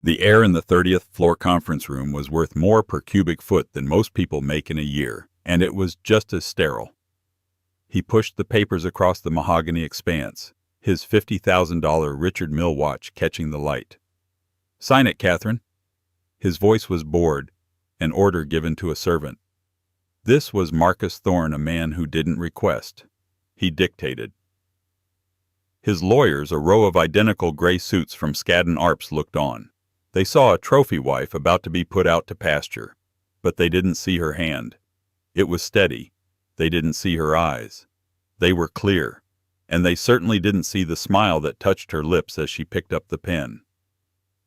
The air in the 30th floor conference room was worth more per cubic foot than most people make in a year, and it was just as sterile. He pushed the papers across the mahogany expanse, his $50,000 Richard Mille watch catching the light. "Sign it, Catherine." His voice was bored, an order given to a servant. This was Marcus Thorne, a man who didn't request. He dictated. His lawyers, a row of identical gray suits from Skadden Arps, looked on. They saw a trophy wife about to be put out to pasture, but they didn't see her hand. It was steady. They didn't see her eyes. They were clear, and they certainly didn't see the smile that touched her lips as she picked up the pen.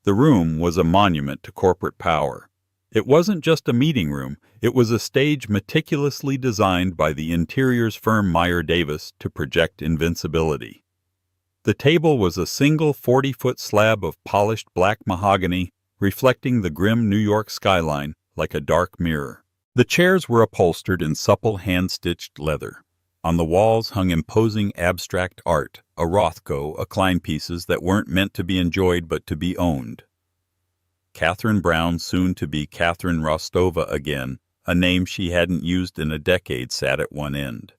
The room was a monument to corporate power. It wasn't just a meeting room, it was a stage meticulously designed by the interiors firm Meyer Davis to project invincibility. The table was a single 40-foot slab of polished black mahogany, reflecting the grim New York skyline like a dark mirror. The chairs were upholstered in supple hand-stitched leather. On the walls hung imposing abstract art, a Rothko, acclaim pieces that weren't meant to be enjoyed but to be owned. Catherine Brown, soon to be Catherine Rostova again, a name she hadn't used in a decade, sat at one end.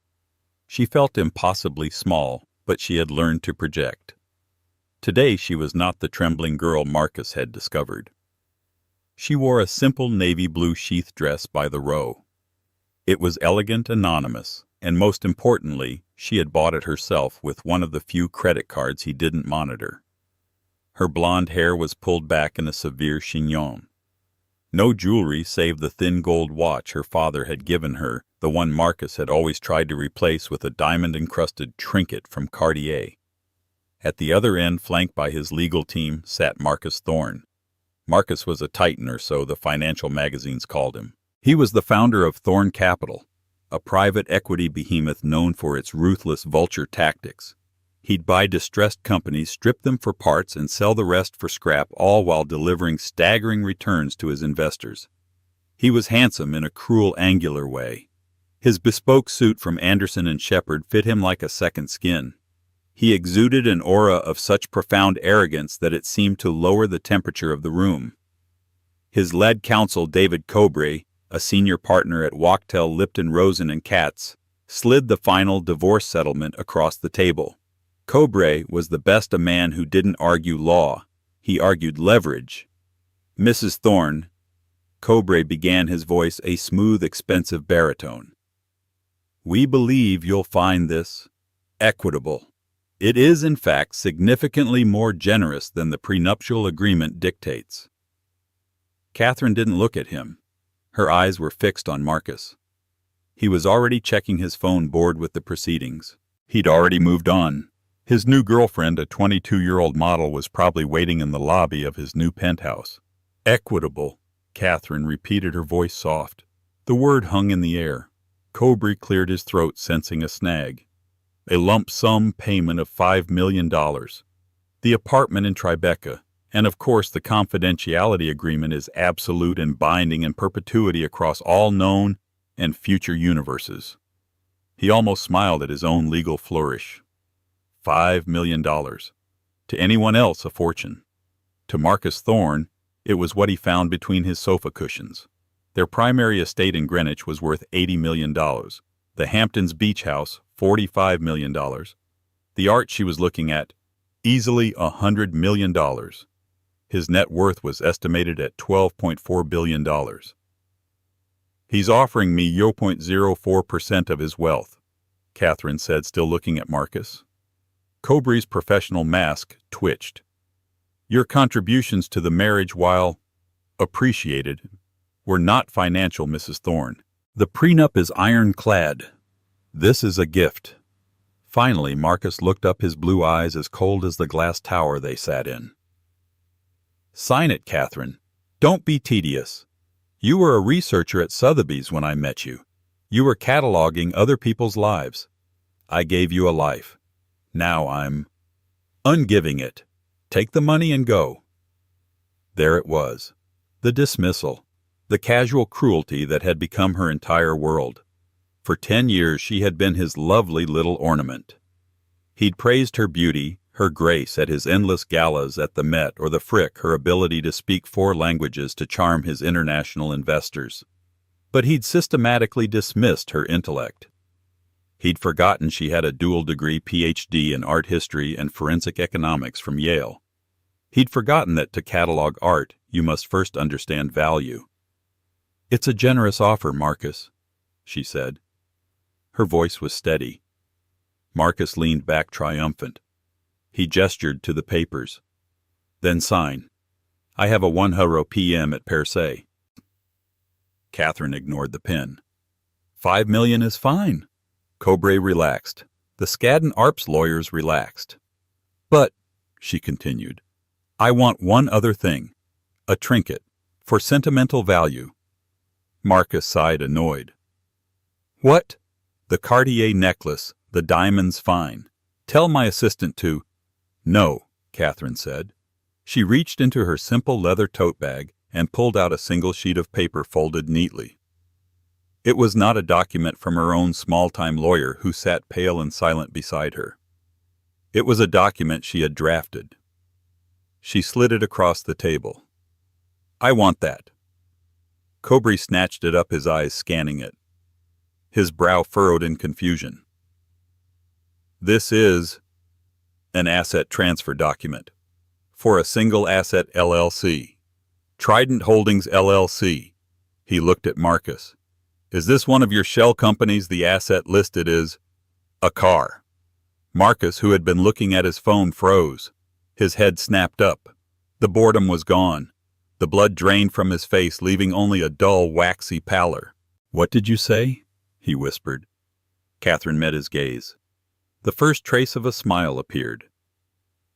She felt impossibly small, but she had learned to project. Today she was not the trembling girl Marcus had discovered. She wore a simple navy blue sheath dress by the row. It was elegant, anonymous, and most importantly, she had bought it herself with one of the few credit cards he didn't monitor. Her blonde hair was pulled back in a severe chignon. No jewelry save the thin gold watch her father had given her, the one Marcus had always tried to replace with a diamond-encrusted trinket from Cartier. At the other end, flanked by his legal team, sat Marcus Thorne. Marcus was a titan, or so the financial magazines called him. He was the founder of Thorne Capital, a private equity behemoth known for its ruthless vulture tactics. He'd buy distressed companies, strip them for parts, and sell the rest for scrap, all while delivering staggering returns to his investors. He was handsome in a cruel, angular way. His bespoke suit from Anderson & Shepherd fit him like a second skin. He exuded an aura of such profound arrogance that it seemed to lower the temperature of the room. His lead counsel, David Cobre, a senior partner at Wachtell, Lipton, Rosen & Katz, slid the final divorce settlement across the table. Cobre was the best a man who didn't argue law. He argued leverage. "Mrs. Thorne," Cobre began, his voice a smooth, expensive baritone. "We believe you'll find this equitable. It is, in fact, significantly more generous than the prenuptial agreement dictates." Catherine didn't look at him. Her eyes were fixed on Marcus. He was already checking his phone, bored with the proceedings. He'd already moved on. His new girlfriend, a 22-year-old model, was probably waiting in the lobby of his new penthouse. "Equitable," Catherine repeated, her voice soft. The word hung in the air. Cobre cleared his throat, sensing a snag. "A lump sum payment of $5 million. The apartment in Tribeca, and of course the confidentiality agreement is absolute and binding in perpetuity across all known and future universes." He almost smiled at his own legal flourish. $5 million. To anyone else, a fortune. To Marcus Thorne, it was what he found between his sofa cushions. Their primary estate in Greenwich was worth $80 million. The Hamptons beach house, $45 million. The art she was looking at, easily $100 million. His net worth was estimated at $12.4 billion. "He's offering me 0.04% of his wealth," Catherine said, still looking at Marcus. Cobre's professional mask twitched. "Your contributions to the marriage, while appreciated, were not financial, Mrs. Thorne. The prenup is ironclad. This is a gift." Finally, Marcus looked up, his blue eyes as cold as the glass tower they sat in. "Sign it, Catherine. Don't be tedious. You were a researcher at Sotheby's when I met you. You were cataloging other people's lives. I gave you a life. Now I'm ungiving it. Take the money and go." There it was. The dismissal. The casual cruelty that had become her entire world. For 10 years she had been his lovely little ornament. He'd praised her beauty, Her grace at his endless galas at the Met, or the Frick, her ability to speak 4 languages to charm his international investors. But he'd systematically dismissed her intellect. He'd forgotten she had a dual-degree PhD in art history and forensic economics from Yale. He'd forgotten that to catalog art, you must first understand value. "It's a generous offer, Marcus," she said. Her voice was steady. Marcus leaned back triumphant. He gestured to the papers. "Then sign. I have a 1 p.m. at Per se." Catherine ignored the pen. "5 million is fine." Cobre relaxed. The Skadden Arps lawyers relaxed. "But," she continued, "I want one other thing. A trinket. For sentimental value." Marcus sighed, annoyed. "What?" "The Cartier necklace. The diamond's fine. Tell my assistant to—" "No," Catherine said. She reached into her simple leather tote bag and pulled out a single sheet of paper folded neatly. It was not a document from her own small-time lawyer who sat pale and silent beside her. It was a document she had drafted. She slid it across the table. "I want that." Cobre snatched it up, his eyes scanning it. His brow furrowed in confusion. "This is an asset transfer document for a single asset LLC. Trident Holdings LLC." He looked at Marcus. "Is this one of your shell companies? The asset listed is a car." Marcus, who had been looking at his phone, froze. His head snapped up. The boredom was gone. The blood drained from his face, leaving only a dull, waxy pallor. "What did you say?" he whispered. Catherine met his gaze. The first trace of a smile appeared.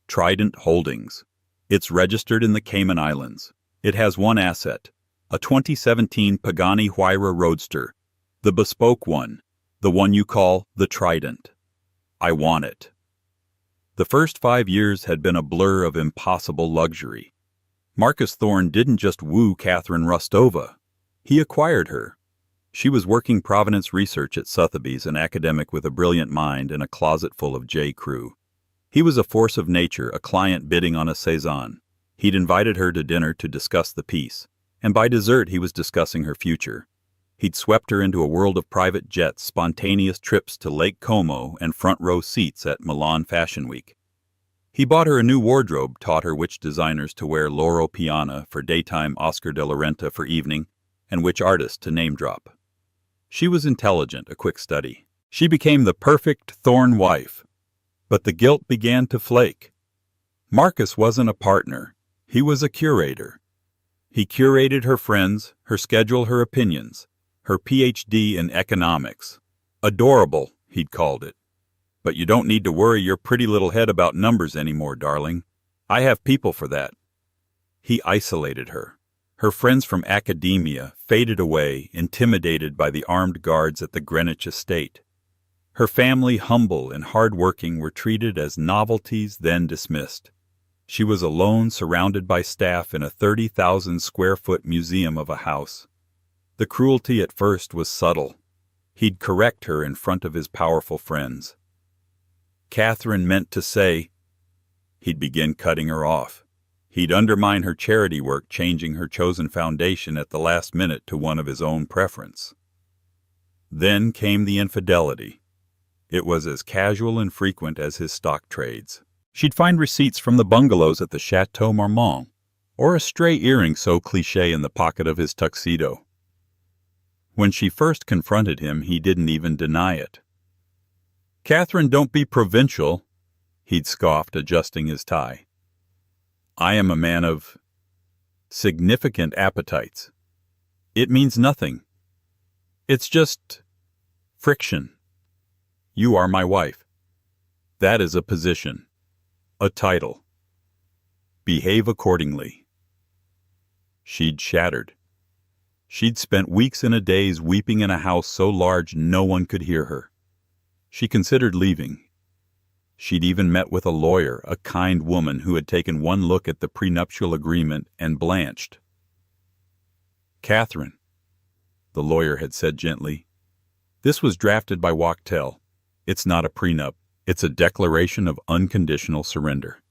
"Trident Holdings. It's registered in the Cayman Islands. It has one asset, a 2017 Pagani Huayra Roadster, the bespoke one, the one you call the Trident. I want it." The first 5 years had been a blur of impossible luxury. Marcus Thorne didn't just woo Catherine Rostova. He acquired her. She was working provenance research at Sotheby's, an academic with a brilliant mind and a closet full of J. Crew. He was a force of nature, a client bidding on a Cézanne. He'd invited her to dinner to discuss the piece, and by dessert he was discussing her future. He'd swept her into a world of private jets, spontaneous trips to Lake Como, and front-row seats at Milan Fashion Week. He bought her a new wardrobe, taught her which designers to wear Loro Piana for daytime, Oscar de la Renta for evening, and which artist to name-drop. She was intelligent, a quick study. She became the perfect Thorne wife. But the guilt began to flake. Marcus wasn't a partner. He was a curator. He curated her friends, her schedule, her opinions, her PhD in economics. Adorable, he'd called it. "But you don't need to worry your pretty little head about numbers anymore, darling. I have people for that." He isolated her. Her friends from academia faded away, intimidated by the armed guards at the Greenwich estate. Her family, humble and hard-working, were treated as novelties, then dismissed. She was alone, surrounded by staff in a 30,000-square-foot museum of a house. The cruelty at first was subtle. He'd correct her in front of his powerful friends. Catherine meant to say. He'd begin cutting her off. He'd undermine her charity work, changing her chosen foundation at the last minute to one of his own preference. Then came the infidelity. It was as casual and frequent as his stock trades. She'd find receipts from the bungalows at the Chateau Marmont, or a stray earring so cliché in the pocket of his tuxedo. When she first confronted him, he didn't even deny it. "Catherine, don't be provincial," he'd scoffed, adjusting his tie. "I am a man of significant appetites. It means nothing. It's just friction. You are my wife. That is a position, a title. Behave accordingly." She'd shattered. She'd spent weeks and a days weeping in a house so large no one could hear her. She considered leaving. She'd even met with a lawyer, a kind woman who had taken one look at the prenuptial agreement and blanched. "Catherine," the lawyer had said gently, "this was drafted by Wachtel. It's not a prenup. It's a declaration of unconditional surrender.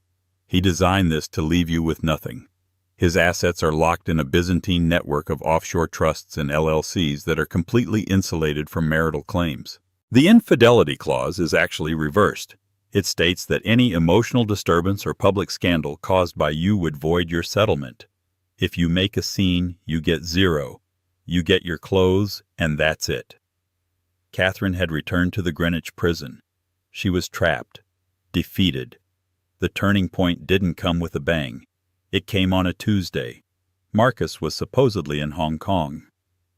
He designed this to leave you with nothing. His assets are locked in a Byzantine network of offshore trusts and LLCs that are completely insulated from marital claims. The infidelity clause is actually reversed. It states that any emotional disturbance or public scandal caused by you would void your settlement. If you make a scene, you get zero. You get your clothes, and that's it. Catherine had returned to the Greenwich prison. She was trapped, defeated. The turning point didn't come with a bang. It came on a Tuesday. Marcus was supposedly in Hong Kong.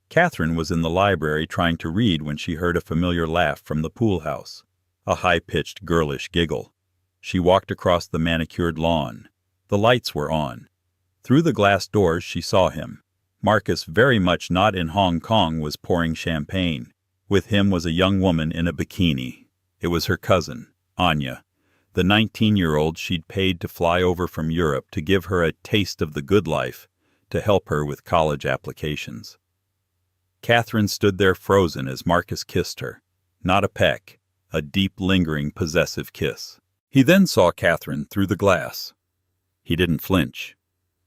Catherine was in the library trying to read when she heard a familiar laugh from the pool house, a high-pitched, girlish giggle. She walked across the manicured lawn. The lights were on. Through the glass doors she saw him. Marcus, very much not in Hong Kong, was pouring champagne. With him was a young woman in a bikini. It was her cousin, Anya, the 19-year-old she'd paid to fly over from Europe to give her a taste of the good life, to help her with college applications. Catherine stood there frozen as Marcus kissed her. Not a peck, a deep, lingering, possessive kiss. He then saw Catherine through the glass. He didn't flinch.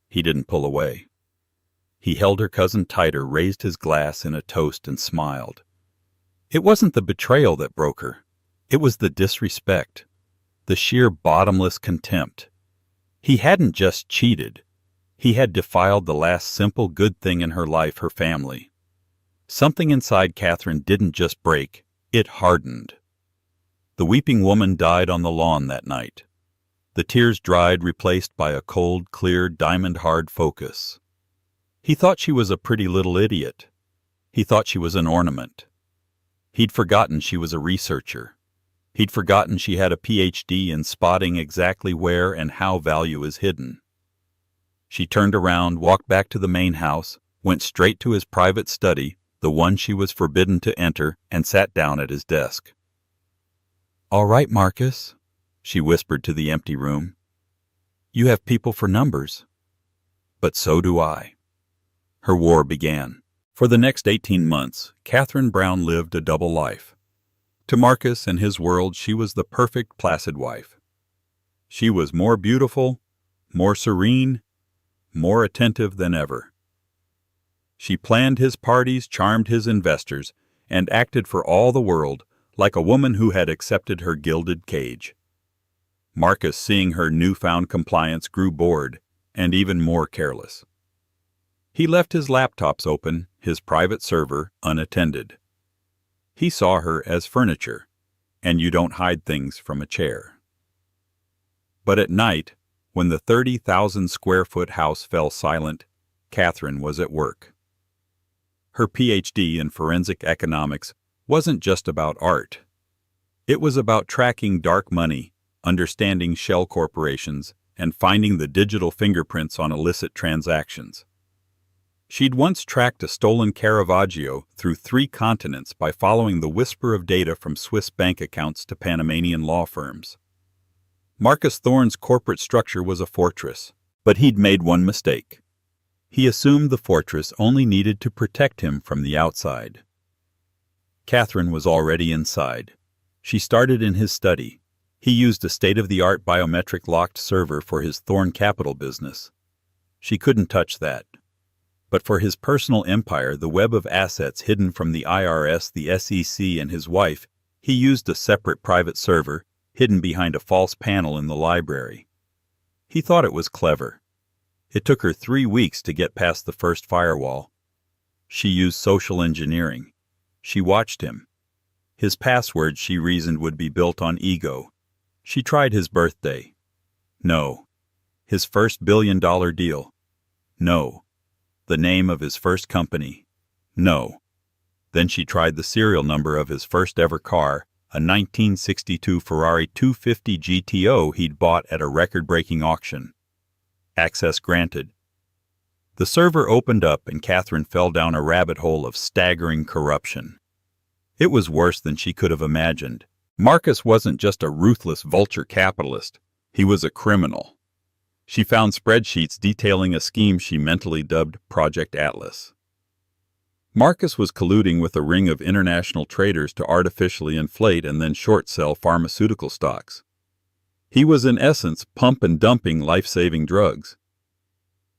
He didn't pull away. He held her cousin tighter, raised his glass in a toast, and smiled. It wasn't the betrayal that broke her. It was the disrespect, the sheer bottomless contempt. He hadn't just cheated. He had defiled the last simple good thing in her life, her family. Something inside Catherine didn't just break, it hardened. The weeping woman died on the lawn that night. The tears dried, replaced by a cold, clear, diamond-hard focus. He thought she was a pretty little idiot. He thought she was an ornament. He'd forgotten she was a researcher. He'd forgotten she had a PhD in spotting exactly where and how value is hidden. She turned around, walked back to the main house, went straight to his private study, the one she was forbidden to enter, and sat down at his desk. "All right, Marcus," she whispered to the empty room. "You have people for numbers." "But so do I." Her war began. For the next 18 months, Catherine Brown lived a double life. To Marcus and his world, she was the perfect, placid wife. She was more beautiful, more serene, more attentive than ever. She planned his parties, charmed his investors, and acted for all the world like a woman who had accepted her gilded cage. Marcus, seeing her newfound compliance, grew bored and even more careless. He left his laptops open, his private server unattended. He saw her as furniture, and you don't hide things from a chair. But at night, when the 30,000-square-foot house fell silent, Catherine was at work. Her PhD in forensic economics wasn't just about art. It was about tracking dark money, understanding shell corporations, and finding the digital fingerprints on illicit transactions. She'd once tracked a stolen Caravaggio through 3 continents by following the whisper of data from Swiss bank accounts to Panamanian law firms. Marcus Thorne's corporate structure was a fortress, but he'd made one mistake. He assumed the fortress only needed to protect him from the outside. Catherine was already inside. She started in his study. He used a state-of-the-art biometric locked server for his Thorne Capital business. She couldn't touch that. But for his personal empire, the web of assets hidden from the IRS, the SEC, and his wife, he used a separate private server, hidden behind a false panel in the library. He thought it was clever. It took her 3 weeks to get past the first firewall. She used social engineering. She watched him. His password, she reasoned, would be built on ego. She tried his birthday. No. His first billion-dollar deal. No. The name of his first company. No. Then she tried the serial number of his first ever car, a 1962 Ferrari 250 GTO he'd bought at a record-breaking auction. Access granted. The server opened up and Catherine fell down a rabbit hole of staggering corruption. It was worse than she could have imagined. Marcus wasn't just a ruthless vulture capitalist. He was a criminal. She found spreadsheets detailing a scheme she mentally dubbed Project Atlas. Marcus was colluding with a ring of international traders to artificially inflate and then short-sell pharmaceutical stocks. He was in essence pump and dumping life-saving drugs.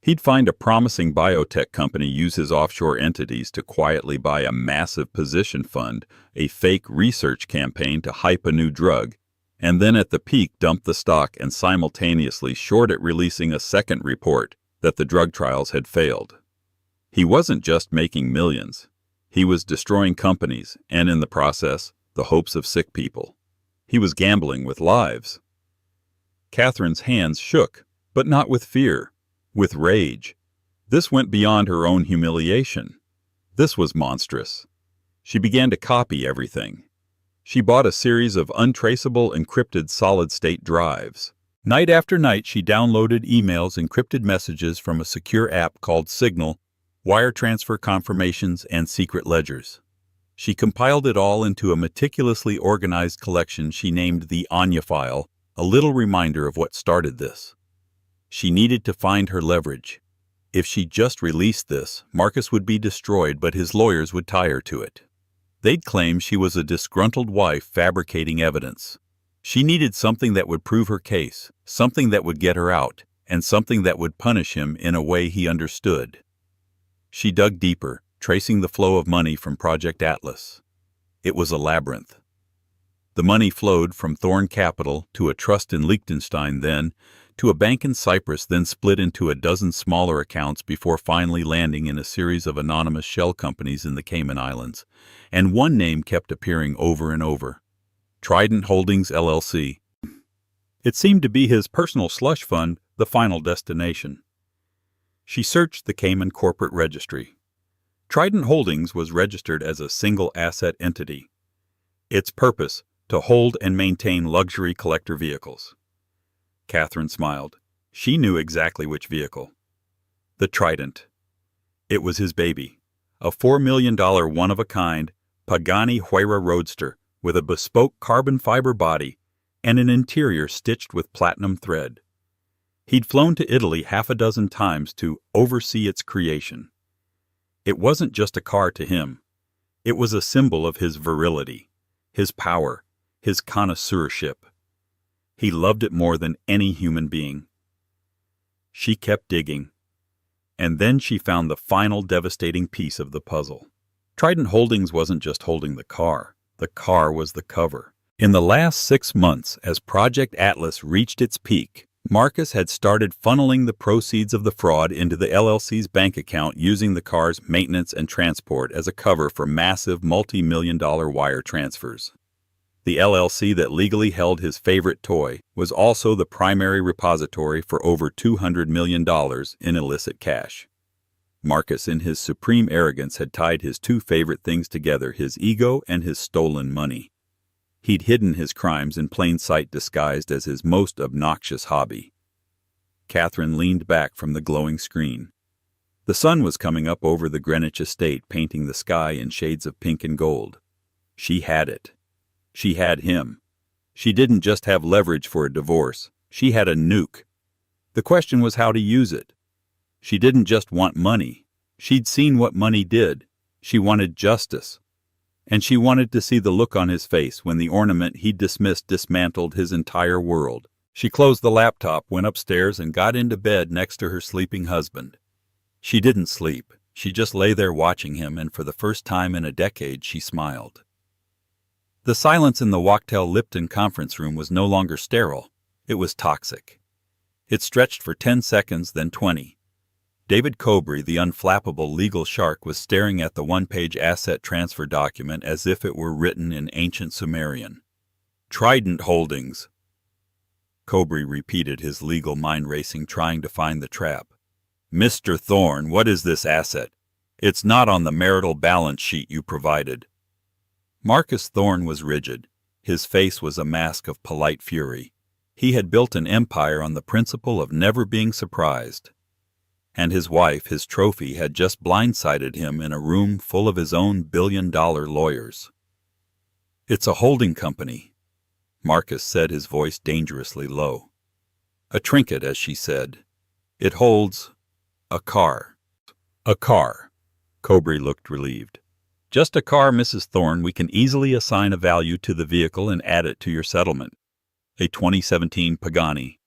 He'd find a promising biotech company use his offshore entities to quietly buy a massive position fund, a fake research campaign to hype a new drug, and then at the peak dump the stock and simultaneously short it, releasing a second report that the drug trials had failed. He wasn't just making millions. He was destroying companies and, in the process, the hopes of sick people. He was gambling with lives. Catherine's hands shook, but not with fear, with rage. This went beyond her own humiliation. This was monstrous. She began to copy everything. She bought a series of untraceable encrypted solid-state drives. Night after night she downloaded emails, encrypted messages from a secure app called Signal, wire transfer confirmations, and secret ledgers. She compiled it all into a meticulously organized collection she named the Anya file, a little reminder of what started this. She needed to find her leverage. If she just released this, Marcus would be destroyed, but his lawyers would tie her to it. They'd claim she was a disgruntled wife fabricating evidence. She needed something that would prove her case, something that would get her out, and something that would punish him in a way he understood. She dug deeper, tracing the flow of money from Project Atlas. It was a labyrinth. The money flowed from Thorn Capital to a trust in Liechtenstein, then to a bank in Cyprus, then split into a dozen smaller accounts before finally landing in a series of anonymous shell companies in the Cayman Islands. And one name kept appearing over and over: Trident Holdings, LLC. It seemed to be his personal slush fund, the final destination. She searched the Cayman corporate registry. Trident Holdings was registered as a single-asset entity. Its purpose: to hold and maintain luxury collector vehicles. Catherine smiled. She knew exactly which vehicle. The Trident. It was his baby, a $4 million one-of-a-kind Pagani Huayra Roadster with a bespoke carbon fiber body and an interior stitched with platinum thread. He'd flown to Italy half a dozen times to oversee its creation. It wasn't just a car to him. It was a symbol of his virility, his power, his connoisseurship. He loved it more than any human being. She kept digging. And then she found the final devastating piece of the puzzle. Trident Holdings wasn't just holding the car was the cover. In the last 6 months, as Project Atlas reached its peak, Marcus had started funneling the proceeds of the fraud into the LLC's bank account, using the car's maintenance and transport as a cover for massive multi-million-dollar wire transfers. The LLC that legally held his favorite toy was also the primary repository for over $200 million in illicit cash. Marcus, in his supreme arrogance, had tied his two favorite things together: his ego and his stolen money. He'd hidden his crimes in plain sight, disguised as his most obnoxious hobby. Catherine leaned back from the glowing screen. The sun was coming up over the Greenwich estate, painting the sky in shades of pink and gold. She had it. She had him. She didn't just have leverage for a divorce. She had a nuke. The question was how to use it. She didn't just want money. She'd seen what money did. She wanted justice. And she wanted to see the look on his face when the ornament he'd dismissed dismantled his entire world. She closed the laptop, went upstairs, and got into bed next to her sleeping husband. She didn't sleep. She just lay there watching him, and for the first time in a decade she smiled. The silence in the Wachtell Lipton conference room was no longer sterile. It was toxic. It stretched for 10 seconds, then 20. David Cobry, the unflappable legal shark, was staring at the one-page asset transfer document as if it were written in ancient Sumerian. Trident Holdings. Cobry repeated, his legal mind racing, trying to find the trap. Mr. Thorne, what is this asset? It's not on the marital balance sheet you provided. Marcus Thorne was rigid. His face was a mask of polite fury. He had built an empire on the principle of never being surprised. And his wife, his trophy, had just blindsided him in a room full of his own billion-dollar lawyers. It's a holding company, Marcus said, his voice dangerously low. A trinket, as she said. It holds a car. A car. Cobry looked relieved. Just a car, Mrs. Thorne. We can easily assign a value to the vehicle and add it to your settlement. A 2017 Pagani.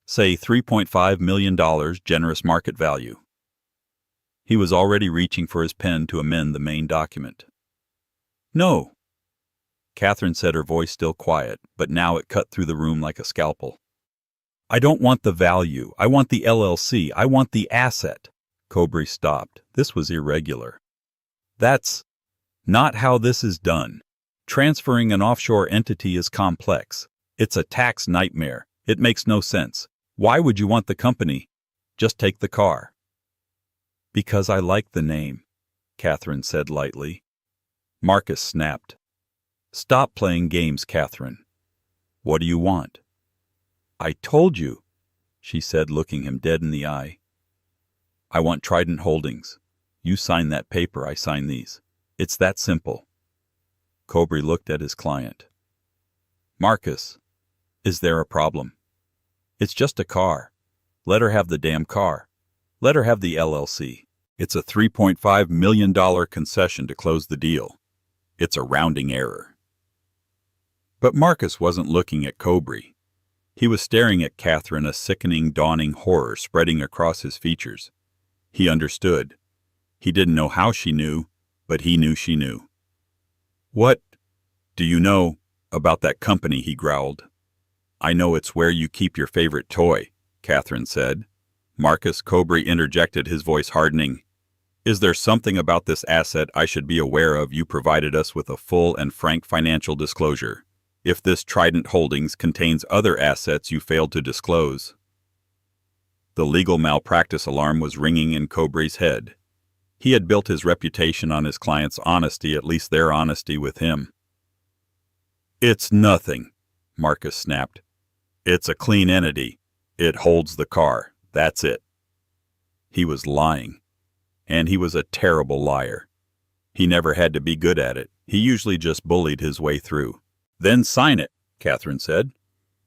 Say $3.5 million generous market value. He was already reaching for his pen to amend the main document. No, Catherine said, her voice still quiet, but now it cut through the room like a scalpel. I don't want the value. I want the LLC. I want the asset. Cobry stopped. This was irregular. That's not how this is done. Transferring an offshore entity is complex. It's a tax nightmare. It makes no sense. Why would you want the company? Just take the car. Because I like the name, Catherine said lightly. Marcus snapped. Stop playing games, Catherine. What do you want? I told you, she said, looking him dead in the eye. I want Trident Holdings. You sign that paper, I sign these. It's that simple. Cobry looked at his client. Marcus, is there a problem? It's just a car. Let her have the damn car. Let her have the LLC. It's a $3.5 million concession to close the deal. It's a rounding error. But Marcus wasn't looking at Cobry. He was staring at Catherine, a sickening, dawning horror spreading across his features. He understood. He didn't know how she knew, but he knew she knew. What do you know about that company? He growled. I know it's where you keep your favorite toy, Catherine said. Marcus. Cobry interjected, his voice hardening. Is there something about this asset I should be aware of? You provided us with a full and frank financial disclosure. If this Trident Holdings contains other assets you failed to disclose. The legal malpractice alarm was ringing in Cobry's head. He had built his reputation on his client's honesty, at least their honesty with him. It's nothing, Marcus snapped. It's a clean entity. It holds the car. That's it. He was lying. And he was a terrible liar. He never had to be good at it. He usually just bullied his way through. Then sign it, Catherine said.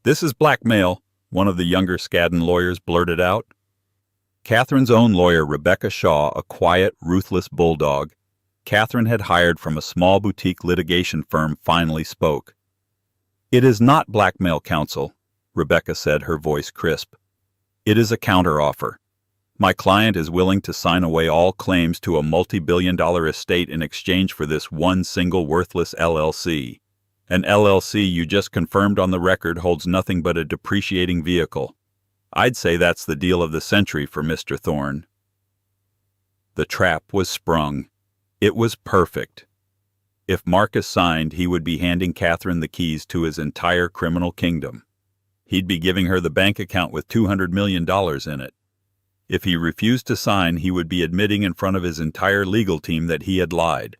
This is blackmail, one of the younger Skadden lawyers blurted out. Catherine's own lawyer, Rebecca Shaw, a quiet, ruthless bulldog Catherine had hired from a small boutique litigation firm, finally spoke. It is not blackmail, counsel, Rebecca said, her voice crisp. It is a counteroffer. My client is willing to sign away all claims to a multi-billion-dollar estate in exchange for this one single worthless LLC. An LLC you just confirmed on the record holds nothing but a depreciating vehicle. I'd say that's the deal of the century for Mr. Thorne. The trap was sprung. It was perfect. If Marcus signed, he would be handing Catherine the keys to his entire criminal kingdom. He'd be giving her the bank account with $200 million in it. If he refused to sign, he would be admitting in front of his entire legal team that he had lied.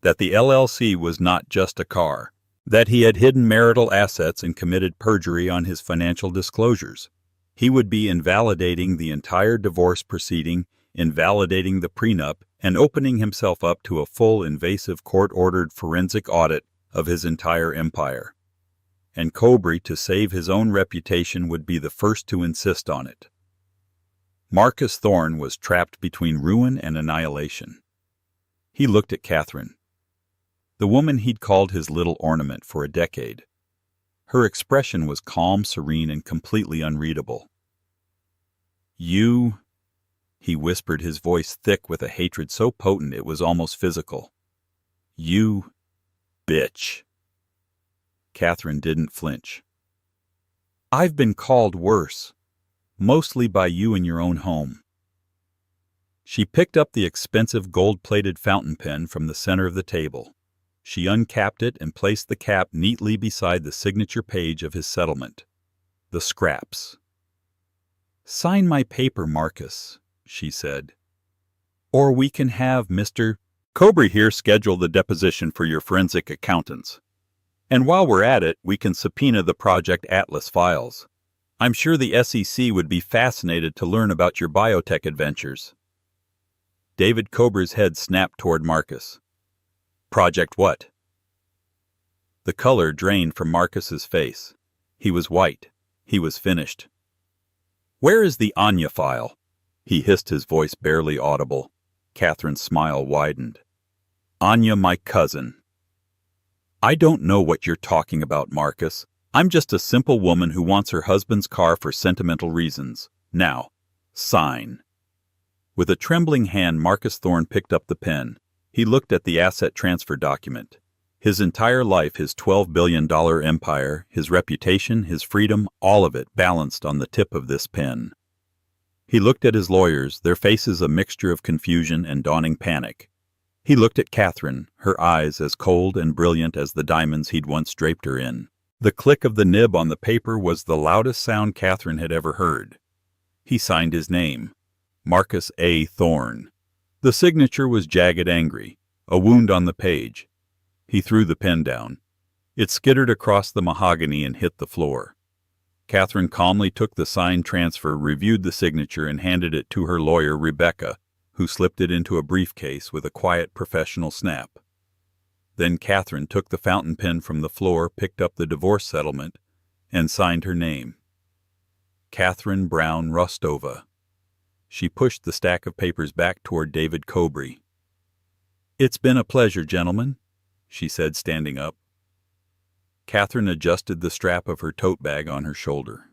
That the LLC was not just a car. That he had hidden marital assets and committed perjury on his financial disclosures. He would be invalidating the entire divorce proceeding, invalidating the prenup, and opening himself up to a full, invasive, court-ordered forensic audit of his entire empire. And Cobry, to save his own reputation, would be the first to insist on it. Marcus Thorne was trapped between ruin and annihilation. He looked at Catherine, the woman he'd called his little ornament for a decade. Her expression was calm, serene, and completely unreadable. You, he whispered, his voice thick with a hatred so potent it was almost physical. You bitch. Catherine didn't flinch. I've been called worse, mostly by you in your own home. She picked up the expensive gold-plated fountain pen from the center of the table. She uncapped it and placed the cap neatly beside the signature page of his settlement. The scraps. Sign my paper, Marcus, she said. Or we can have Mr. Cobry here schedule the deposition for your forensic accountants. And while we're at it, we can subpoena the Project Atlas files. I'm sure the SEC would be fascinated to learn about your biotech adventures. David Cobry's head snapped toward Marcus. Project what? The color drained from Marcus's face. He was white. He was finished. Where is the Anya file? He hissed, his voice barely audible. Catherine's smile widened. "Anya, my cousin." "I don't know what you're talking about, Marcus. I'm just a simple woman who wants her husband's car for sentimental reasons. Now, sign." With a trembling hand, Marcus Thorne picked up the pen. He looked at the asset transfer document. His entire life, his $12 billion empire, his reputation, his freedom, all of it balanced on the tip of this pen. He looked at his lawyers, their faces a mixture of confusion and dawning panic. He looked at Catherine, her eyes as cold and brilliant as the diamonds he'd once draped her in. The click of the nib on the paper was the loudest sound Catherine had ever heard. He signed his name, Marcus A. Thorne. The signature was jagged angry, a wound on the page. He threw the pen down. It skittered across the mahogany and hit the floor. Catherine calmly took the signed transfer, reviewed the signature, and handed it to her lawyer, Rebecca, who slipped it into a briefcase with a quiet professional snap. Then Catherine took the fountain pen from the floor, picked up the divorce settlement, and signed her name. Catherine Brown Rostova. She pushed the stack of papers back toward David Cobry. "It's been a pleasure, gentlemen," she said, standing up. Catherine adjusted the strap of her tote bag on her shoulder.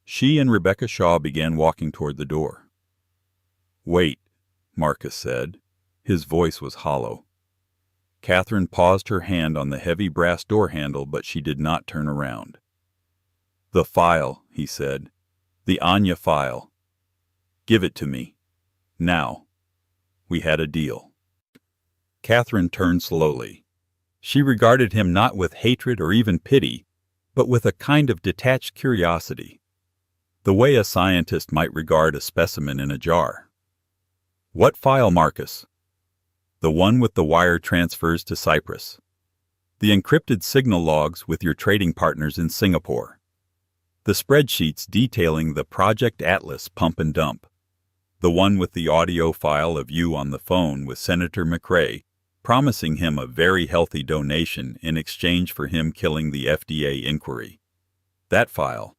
She and Rebecca Shaw began walking toward the door. "Wait," Marcus said. His voice was hollow. Catherine paused her hand on the heavy brass door handle, but she did not turn around. "The file," he said. "The Anya file. Give it to me. Now. We had a deal." Catherine turned slowly. She regarded him not with hatred or even pity, but with a kind of detached curiosity, the way a scientist might regard a specimen in a jar. "What file, Marcus?" "The one with the wire transfers to Cyprus. The encrypted signal logs with your trading partners in Singapore. The spreadsheets detailing the Project Atlas pump and dump. The one with the audio file of you on the phone with Senator McRae, promising him a very healthy donation in exchange for him killing the FDA inquiry. That file."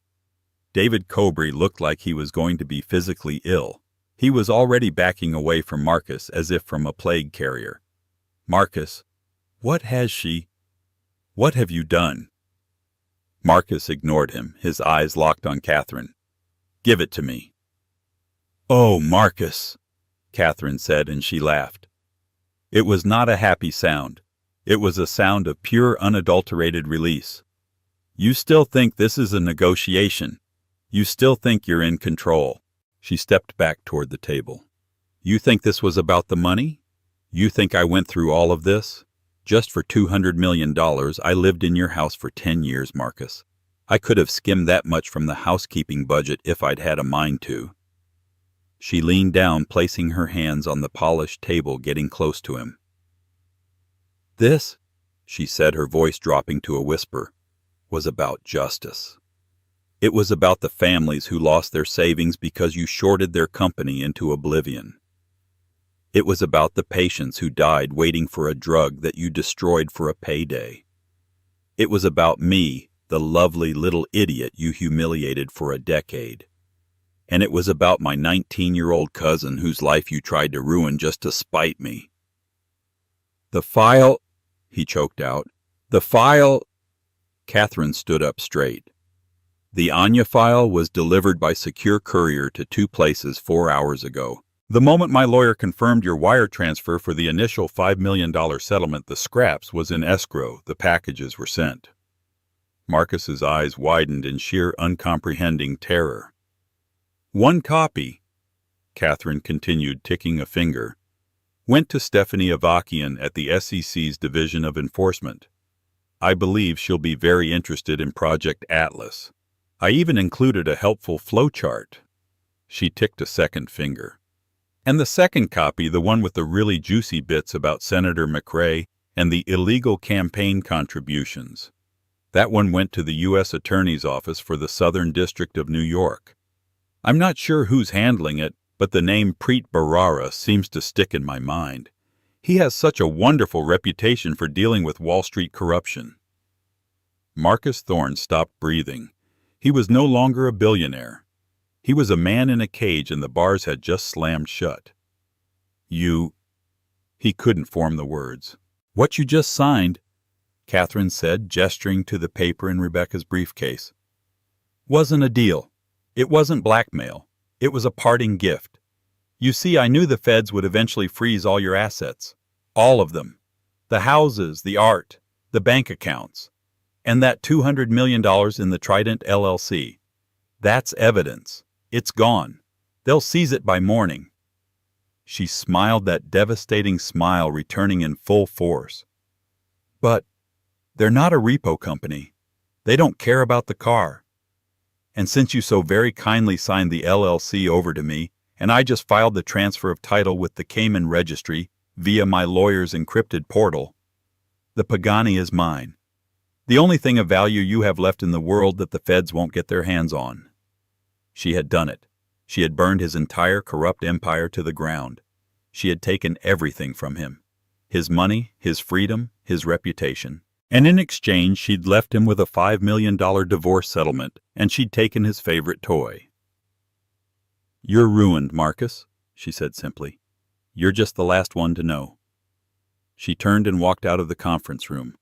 David Cobry looked like he was going to be physically ill. He was already backing away from Marcus as if from a plague carrier. "Marcus, what have you done?" Marcus ignored him, his eyes locked on Catherine. "Give it to me." "Oh, Marcus," Catherine said, and she laughed. It was not a happy sound. It was a sound of pure, unadulterated release. "You still think this is a negotiation. You still think you're in control." She stepped back toward the table. "You think this was about the money? You think I went through all of this? Just for $200 million, I lived in your house for 10 years, Marcus. I could have skimmed that much from the housekeeping budget if I'd had a mind to." She leaned down, placing her hands on the polished table, getting close to him. "This," she said, her voice dropping to a whisper, "was about justice. It was about the families who lost their savings because you shorted their company into oblivion. It was about the patients who died waiting for a drug that you destroyed for a payday. It was about me, the lovely little idiot you humiliated for a decade. And it was about my 19-year-old cousin whose life you tried to ruin just to spite me." "The file," he choked out. "The file." Catherine stood up straight. "The Anya file was delivered by secure courier to 2 places 4 hours ago. The moment my lawyer confirmed your wire transfer for the initial $5 million settlement, the scraps was in escrow. The packages were sent." Marcus's eyes widened in sheer uncomprehending terror. "1 copy," Catherine continued, ticking a finger, "went to Stephanie Avakian at the SEC's Division of Enforcement. I believe she'll be very interested in Project Atlas. I even included a helpful flowchart." She ticked a second finger. "And the second copy, the one with the really juicy bits about Senator McRae and the illegal campaign contributions. That one went to the U.S. Attorney's Office for the Southern District of New York. I'm not sure who's handling it, but the name Preet Bharara seems to stick in my mind. He has such a wonderful reputation for dealing with Wall Street corruption." Marcus Thorne stopped breathing. He was no longer a billionaire. He was a man in a cage, and the bars had just slammed shut. You... He couldn't form the words. What you just signed, Catherine said, gesturing to the paper in Rebecca's briefcase, wasn't a deal. It wasn't blackmail. It was a parting gift. You see, I knew the feds would eventually freeze all your assets. All of them. The houses, the art, the bank accounts. And that $200 million in the Trident LLC. That's evidence. It's gone. They'll seize it by morning. She smiled, that devastating smile returning in full force. But they're not a repo company. They don't care about the car. And since you so very kindly signed the LLC over to me, and I just filed the transfer of title with the Cayman Registry via my lawyer's encrypted portal, the Pagani is mine. The only thing of value you have left in the world that the feds won't get their hands on. She had done it. She had burned his entire corrupt empire to the ground. She had taken everything from him. His money, his freedom, his reputation. And in exchange, she'd left him with a $5 million divorce settlement, and she'd taken his favorite toy. You're ruined, Marcus, she said simply. You're just the last one to know. She turned and walked out of the conference room.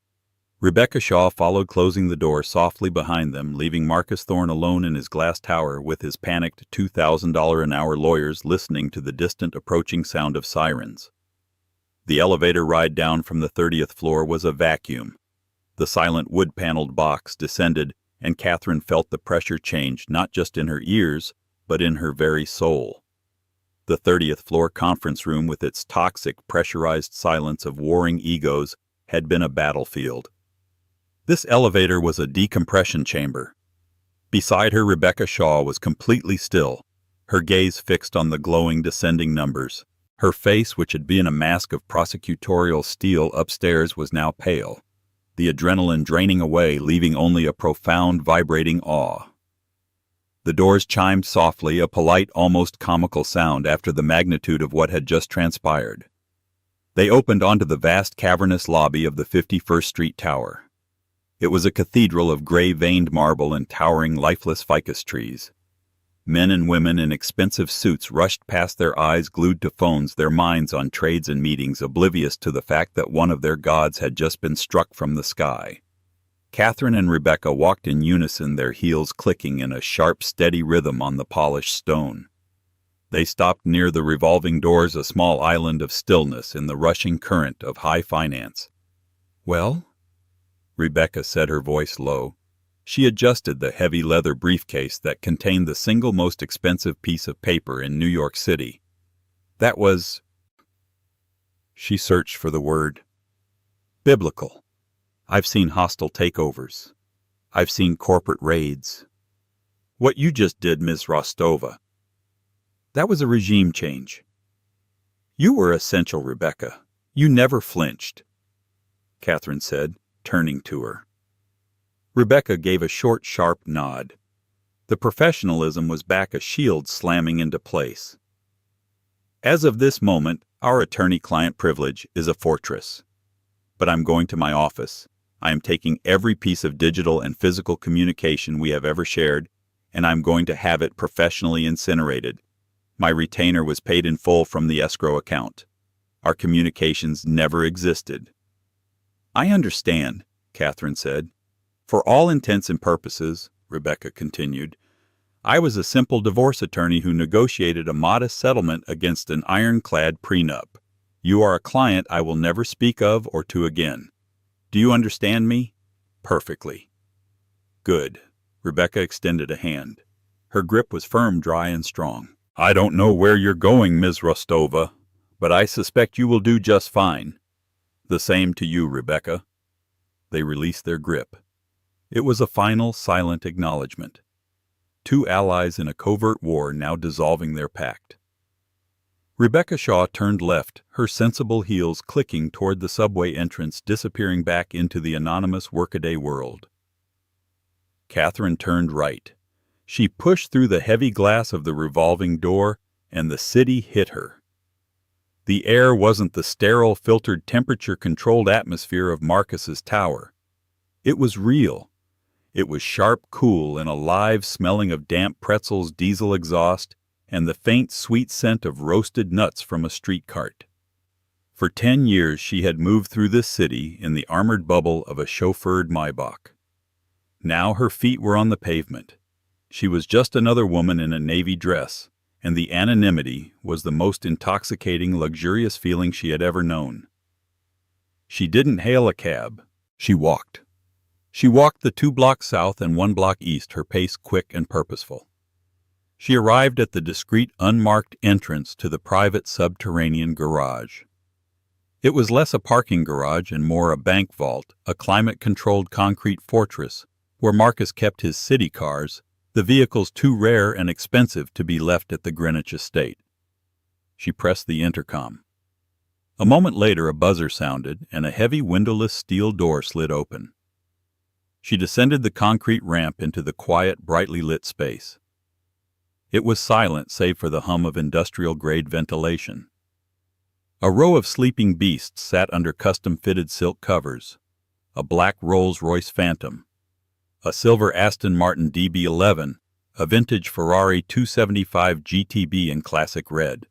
Rebecca Shaw followed, closing the door softly behind them, leaving Marcus Thorne alone in his glass tower with his panicked $2,000 an hour lawyers listening to the distant approaching sound of sirens. The elevator ride down from the 30th floor was a vacuum. The silent wood-paneled box descended, and Catherine felt the pressure change not just in her ears, but in her very soul. The 30th floor conference room, with its toxic, pressurized silence of warring egos, had been a battlefield. This elevator was a decompression chamber. Beside her, Rebecca Shaw was completely still, her gaze fixed on the glowing descending numbers. Her face, which had been a mask of prosecutorial steel upstairs, was now pale, the adrenaline draining away, leaving only a profound, vibrating awe. The doors chimed softly, a polite, almost comical sound after the magnitude of what had just transpired. They opened onto the vast, cavernous lobby of the 51st Street Tower. It was a cathedral of gray-veined marble and towering, lifeless ficus trees. Men and women in expensive suits rushed past, their eyes glued to phones, their minds on trades and meetings, oblivious to the fact that one of their gods had just been struck from the sky. Catherine and Rebecca walked in unison, their heels clicking in a sharp, steady rhythm on the polished stone. They stopped near the revolving doors, a small island of stillness in the rushing current of high finance. "Well?" Rebecca said, her voice low. She adjusted the heavy leather briefcase that contained the single most expensive piece of paper in New York City. That was... She searched for the word. Biblical. I've seen hostile takeovers. I've seen corporate raids. What you just did, Ms. Rostova, that was a regime change. You were essential, Rebecca. You never flinched, Catherine said, turning to her. Rebecca gave a short, sharp nod. The professionalism was back, a shield slamming into place. As of this moment, our attorney-client privilege is a fortress. But I'm going to my office. I am taking every piece of digital and physical communication we have ever shared, and I'm going to have it professionally incinerated. My retainer was paid in full from the escrow account. Our communications never existed. I understand, Catherine said. For all intents and purposes, Rebecca continued, I was a simple divorce attorney who negotiated a modest settlement against an ironclad prenup. You are a client I will never speak of or to again. Do you understand me? Perfectly. Good. Rebecca extended a hand. Her grip was firm, dry, and strong. I don't know where you're going, Ms. Rostova, but I suspect you will do just fine. The same to you, Rebecca. They released their grip. It was a final, silent acknowledgement. Two allies in a covert war now dissolving their pact. Rebecca Shaw turned left, her sensible heels clicking toward the subway entrance, disappearing back into the anonymous workaday world. Catherine turned right. She pushed through the heavy glass of the revolving door, and the city hit her. The air wasn't the sterile, filtered, temperature-controlled atmosphere of Marcus's tower. It was real. It was sharp, cool, and alive, smelling of damp pretzels, diesel exhaust, and the faint, sweet scent of roasted nuts from a street cart. For 10 years she had moved through this city in the armored bubble of a chauffeured Maybach. Now her feet were on the pavement. She was just another woman in a navy dress, and the anonymity was the most intoxicating, luxurious feeling she had ever known. She didn't hail a cab. She walked. She walked the 2 blocks south and 1 block east, her pace quick and purposeful. She arrived at the discreet, unmarked entrance to the private subterranean garage. It was less a parking garage and more a bank vault, a climate-controlled concrete fortress where Marcus kept his city cars, the vehicles too rare and expensive to be left at the Greenwich estate. She pressed the intercom. A moment later a buzzer sounded and a heavy windowless steel door slid open. She descended the concrete ramp into the quiet, brightly lit space. It was silent save for the hum of industrial-grade ventilation. A row of sleeping beasts sat under custom-fitted silk covers, a black Rolls-Royce Phantom, a silver Aston Martin DB11, a vintage Ferrari 275 GTB in classic red.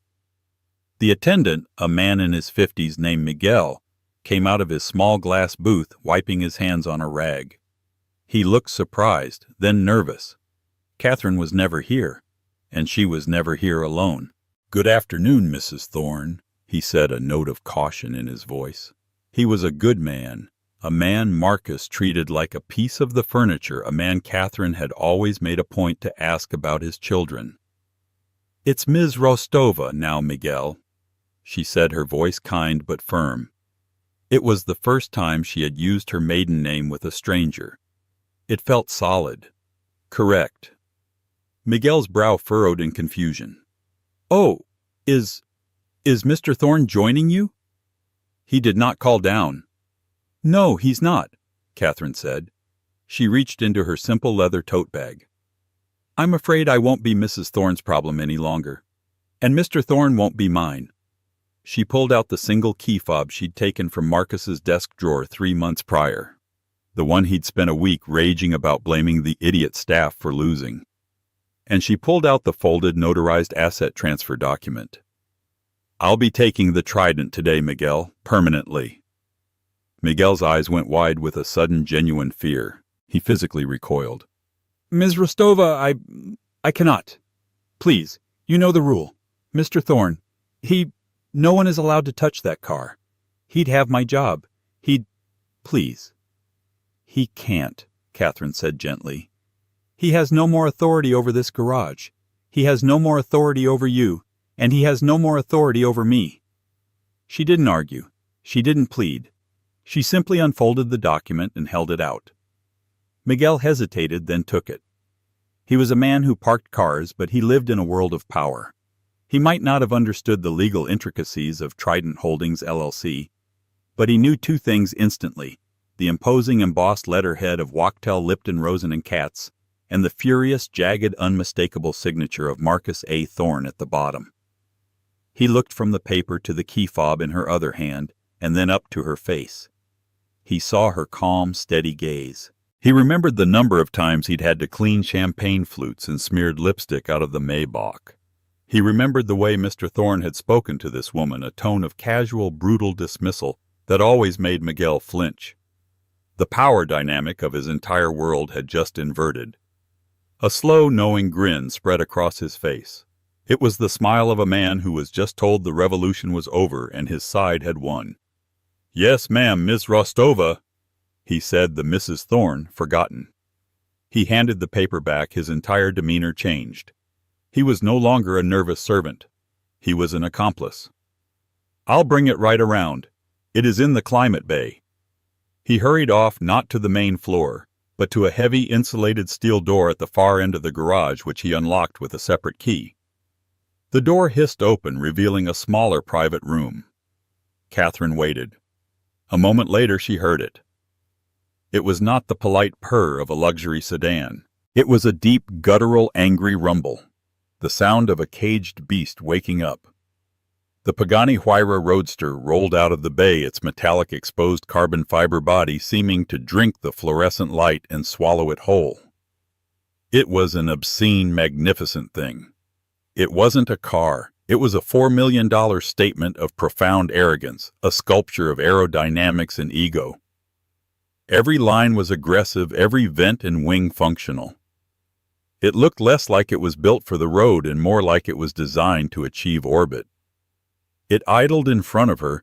The attendant, a man in his 50s named Miguel, came out of his small glass booth wiping his hands on a rag. He looked surprised, then nervous. Catherine was never here, and she was never here alone. "Good afternoon, Mrs. Thorne," he said, a note of caution in his voice. He was a good man, a man Marcus treated like a piece of the furniture, a man Catherine had always made a point to ask about his children. "It's Ms. Rostova now, Miguel," she said, her voice kind but firm. It was the first time she had used her maiden name with a stranger. It felt solid, correct. Miguel's brow furrowed in confusion. "Oh, is Mr. Thorne joining you?" He did not call down. "No, he's not," Catherine said. She reached into her simple leather tote bag. "I'm afraid I won't be Mrs. Thorne's problem any longer. And Mr. Thorne won't be mine." She pulled out the single key fob she'd taken from Marcus's desk drawer 3 months prior, the one he'd spent a week raging about blaming the idiot staff for losing. And she pulled out the folded, notarized asset transfer document. "I'll be taking the Trident today, Miguel, permanently." Miguel's eyes went wide with a sudden, genuine fear. He physically recoiled. "Ms. Rostova, I cannot. Please, you know the rule. Mr. Thorne, no one is allowed to touch that car. He'd have my job. Please." "He can't," Catherine said gently. "He has no more authority over this garage. He has no more authority over you, and he has no more authority over me." She didn't argue. She didn't plead. She simply unfolded the document and held it out. Miguel hesitated, then took it. He was a man who parked cars, but he lived in a world of power. He might not have understood the legal intricacies of Trident Holdings, LLC, but he knew 2 things instantly: the imposing embossed letterhead of Wachtell, Lipton, Rosen & Katz, and the furious, jagged, unmistakable signature of Marcus A. Thorne at the bottom. He looked from the paper to the key fob in her other hand, and then up to her face. He saw her calm, steady gaze. He remembered the number of times he'd had to clean champagne flutes and smeared lipstick out of the Maybach. He remembered the way Mr. Thorne had spoken to this woman, a tone of casual, brutal dismissal that always made Miguel flinch. The power dynamic of his entire world had just inverted. A slow, knowing grin spread across his face. It was the smile of a man who was just told the revolution was over and his side had won. "Yes, ma'am, Miss Rostova," he said, the Mrs. Thorne forgotten. He handed the paper back, his entire demeanor changed. He was no longer a nervous servant. He was an accomplice. "I'll bring it right around. It is in the climate bay." He hurried off, not to the main floor, but to a heavy insulated steel door at the far end of the garage, which he unlocked with a separate key. The door hissed open, revealing a smaller private room. Catherine waited. A moment later she heard it. It was not the polite purr of a luxury sedan. It was a deep, guttural, angry rumble, the sound of a caged beast waking up. The Pagani Huayra Roadster rolled out of the bay, its metallic exposed carbon fiber body seeming to drink the fluorescent light and swallow it whole. It was an obscene, magnificent thing. It wasn't a car. It was a $4 million statement of profound arrogance, a sculpture of aerodynamics and ego. Every line was aggressive, every vent and wing functional. It looked less like it was built for the road and more like it was designed to achieve orbit. It idled in front of her,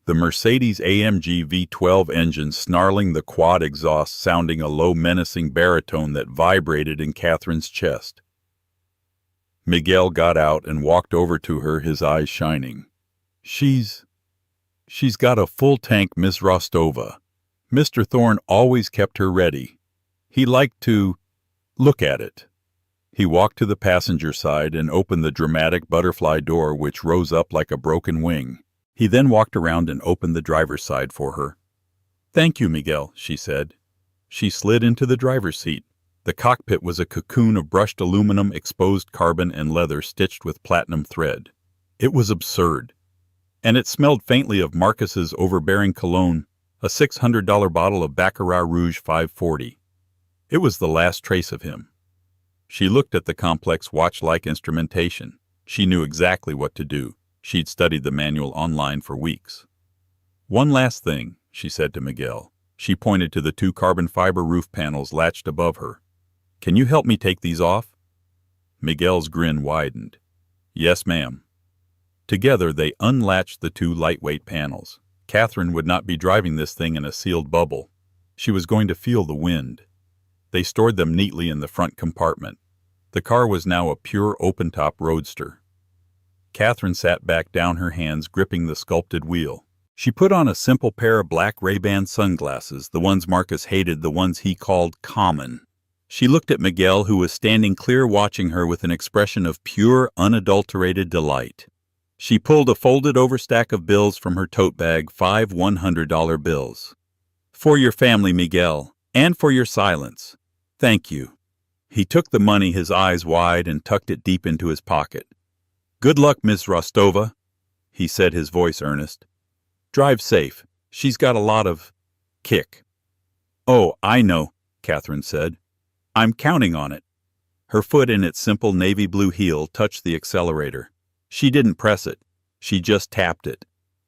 the Mercedes-AMG V12 engine snarling, the quad exhaust sounding a low, menacing baritone that vibrated in Catherine's chest. Miguel got out and walked over to her, his eyes shining. She's got a full tank, Miss Rostova. Mr. Thorne always kept her ready. He liked to look at it. He walked to the passenger side and opened the dramatic butterfly door which rose up like a broken wing. He then walked around and opened the driver's side for her. "Thank you, Miguel," she said. She slid into the driver's seat. The cockpit was a cocoon of brushed aluminum, exposed carbon, and leather stitched with platinum thread. It was absurd. And it smelled faintly of Marcus's overbearing cologne, a $600 bottle of Baccarat Rouge 540. It was the last trace of him. She looked at the complex watch-like instrumentation. She knew exactly what to do. She'd studied the manual online for weeks. "One last thing," she said to Miguel. She pointed to the 2 carbon fiber roof panels latched above her. "Can you help me take these off?" Miguel's grin widened. "Yes, ma'am." Together they unlatched the 2 lightweight panels. Catherine would not be driving this thing in a sealed bubble. She was going to feel the wind. They stored them neatly in the front compartment. The car was now a pure open-top roadster. Catherine sat back down, her hands gripping the sculpted wheel. She put on a simple pair of black Ray-Ban sunglasses, the ones Marcus hated, the ones he called common. She looked at Miguel, who was standing clear watching her with an expression of pure, unadulterated delight. She pulled a folded-over stack of bills from her tote bag, 5 $100 bills. "For your family, Miguel, and for your silence. Thank you." He took the money, his eyes wide, and tucked it deep into his pocket. "Good luck, Miss Rostova," he said, his voice earnest. "Drive safe. She's got a lot of kick." "Oh, I know," Catherine said. "I'm counting on it." Her foot in its simple navy blue heel touched the accelerator. She didn't press it. She just tapped it.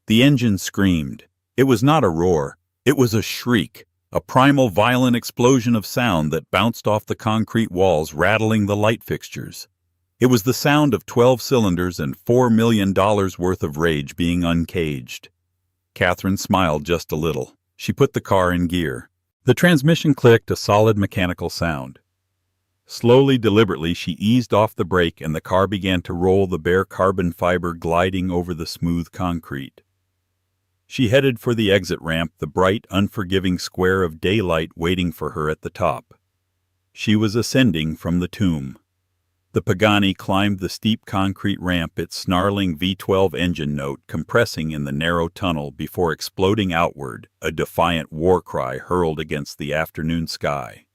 The engine screamed. It was not a roar. It was a shriek, a primal violent explosion of sound that bounced off the concrete walls, rattling the light fixtures. It was the sound of 12 cylinders and $4 million worth of rage being uncaged. Catherine smiled just a little. She put the car in gear. The transmission clicked, a solid mechanical sound. Slowly, deliberately, she eased off the brake and the car began to roll, the bare carbon fiber gliding over the smooth concrete. She headed for the exit ramp, the bright, unforgiving square of daylight waiting for her at the top. She was ascending from the tomb. The Pagani climbed the steep concrete ramp, its snarling V12 engine note compressing in the narrow tunnel before exploding outward, a defiant war cry hurled against the afternoon sky.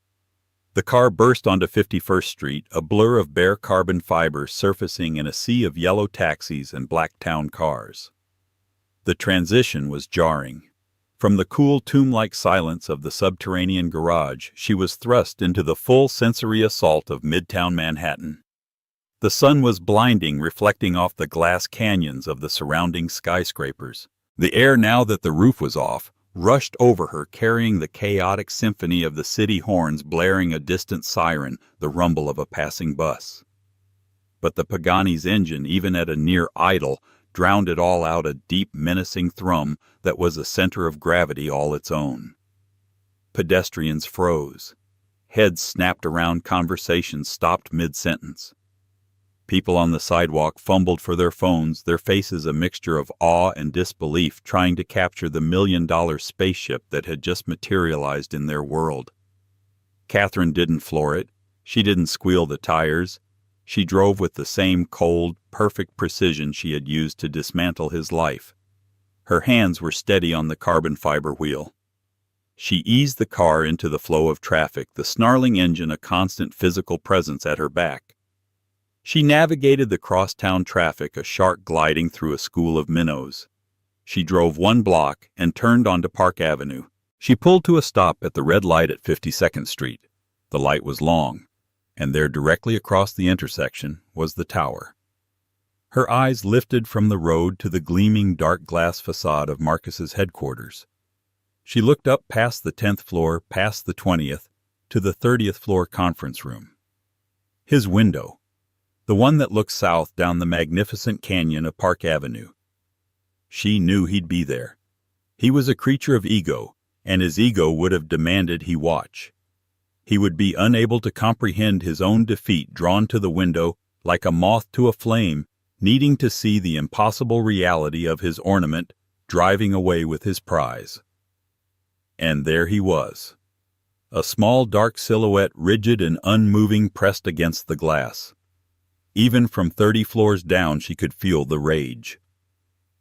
The car burst onto 51st Street, a blur of bare carbon fiber surfacing in a sea of yellow taxis and black town cars. The transition was jarring. From the cool tomb-like silence of the subterranean garage, she was thrust into the full sensory assault of Midtown Manhattan. The sun was blinding, reflecting off the glass canyons of the surrounding skyscrapers. The air, now that the roof was off, rushed over her, carrying the chaotic symphony of the city horns blaring a distant siren, the rumble of a passing bus. But the Pagani's engine, even at a near idle, drowned it all out, a deep, menacing thrum that was a center of gravity all its own. Pedestrians froze. Heads snapped around, conversations stopped mid-sentence. People on the sidewalk fumbled for their phones, their faces a mixture of awe and disbelief, trying to capture the $1-million spaceship that had just materialized in their world. Catherine didn't floor it. She didn't squeal the tires. She drove with the same cold, perfect precision she had used to dismantle his life. Her hands were steady on the carbon fiber wheel. She eased the car into the flow of traffic, the snarling engine a constant physical presence at her back. She navigated the crosstown traffic, a shark gliding through a school of minnows. She drove 1 block and turned onto Park Avenue. She pulled to a stop at the red light at 52nd Street. The light was long, and there, directly across the intersection, was the tower. Her eyes lifted from the road to the gleaming dark glass facade of Marcus's headquarters. She looked up past the 10th floor, past the 20th, to the 30th floor conference room. His window, the one that looked south down the magnificent canyon of Park Avenue. She knew he'd be there. He was a creature of ego, and his ego would have demanded he watch. He would be unable to comprehend his own defeat, drawn to the window like a moth to a flame, needing to see the impossible reality of his ornament driving away with his prize. And there he was, a small dark silhouette, rigid and unmoving, pressed against the glass. Even from 30 floors down she could feel the rage.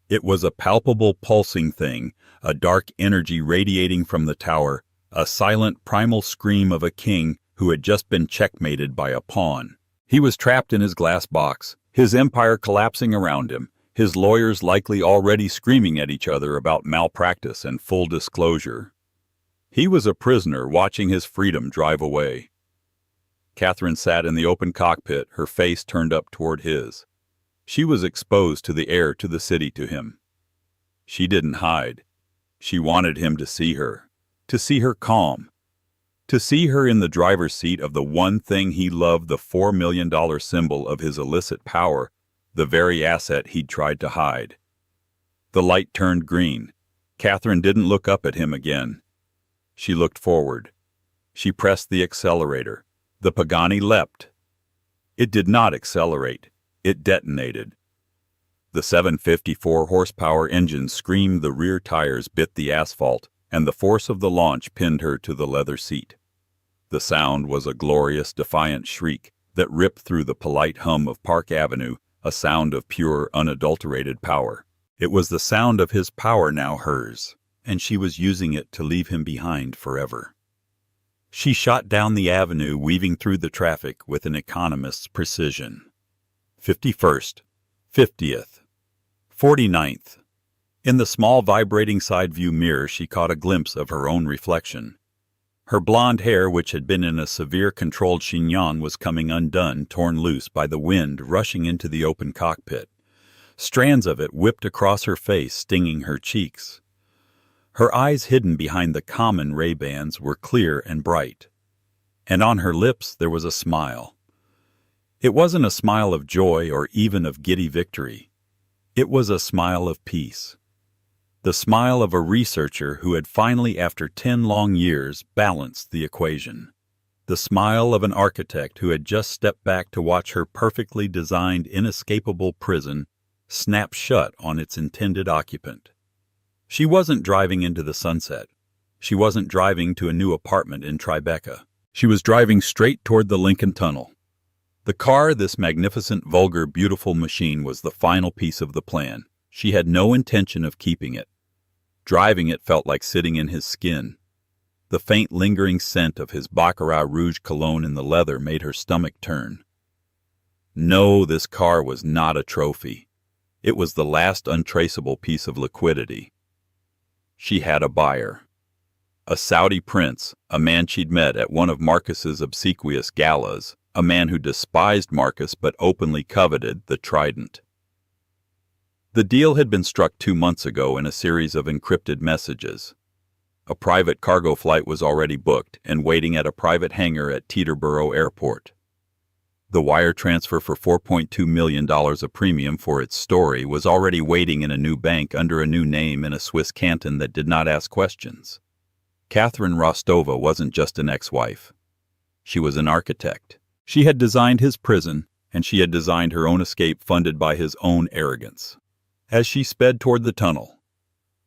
It was a palpable, pulsing thing, a dark energy radiating from the tower, a silent, primal scream of a king who had just been checkmated by a pawn. He was trapped in his glass box, his empire collapsing around him, his lawyers likely already screaming at each other about malpractice and full disclosure. He was a prisoner watching his freedom drive away. Catherine sat in the open cockpit, her face turned up toward his. She was exposed to the air, to the city, to him. She didn't hide. She wanted him to see her calm, to see her in the driver's seat of the one thing he loved, the $4 million symbol of his illicit power, the very asset he'd tried to hide. The light turned green. Catherine didn't look up at him again. She looked forward. She pressed the accelerator. The Pagani leapt. It did not accelerate. It detonated. The 754 horsepower engine screamed, the rear tires bit the asphalt, and the force of the launch pinned her to the leather seat. The sound was a glorious, defiant shriek that ripped through the polite hum of Park Avenue, a sound of pure, unadulterated power. It was the sound of his power, now hers, and she was using it to leave him behind forever. She shot down the avenue, weaving through the traffic with an economist's precision. 51st, 50th, 49th. In the small vibrating side view mirror she caught a glimpse of her own reflection. Her blonde hair, which had been in a severe controlled chignon, was coming undone, torn loose by the wind rushing into the open cockpit. Strands of it whipped across her face, stinging her cheeks. Her eyes, hidden behind the common Ray-Bans, were clear and bright. And on her lips there was a smile. It wasn't a smile of joy or even of giddy victory. It was a smile of peace. The smile of a researcher who had finally, after 10 long years, balanced the equation. The smile of an architect who had just stepped back to watch her perfectly designed, inescapable prison snap shut on its intended occupant. She wasn't driving into the sunset. She wasn't driving to a new apartment in Tribeca. She was driving straight toward the Lincoln Tunnel. The car, this magnificent, vulgar, beautiful machine, was the final piece of the plan. She had no intention of keeping it. Driving it felt like sitting in his skin. The faint, lingering scent of his Baccarat Rouge cologne in the leather made her stomach turn. No, this car was not a trophy. It was the last untraceable piece of liquidity. She had a buyer. A Saudi prince, a man she'd met at one of Marcus's obsequious galas, a man who despised Marcus but openly coveted the trident. The deal had been struck 2 months ago in a series of encrypted messages. A private cargo flight was already booked and waiting at a private hangar at Teterboro Airport. The wire transfer for $4.2 million a premium for its story was already waiting in a new bank under a new name in a Swiss canton that did not ask questions. Catherine Rostova wasn't just an ex-wife. She was an architect. She had designed his prison, and she had designed her own escape funded by his own arrogance. As she sped toward the tunnel,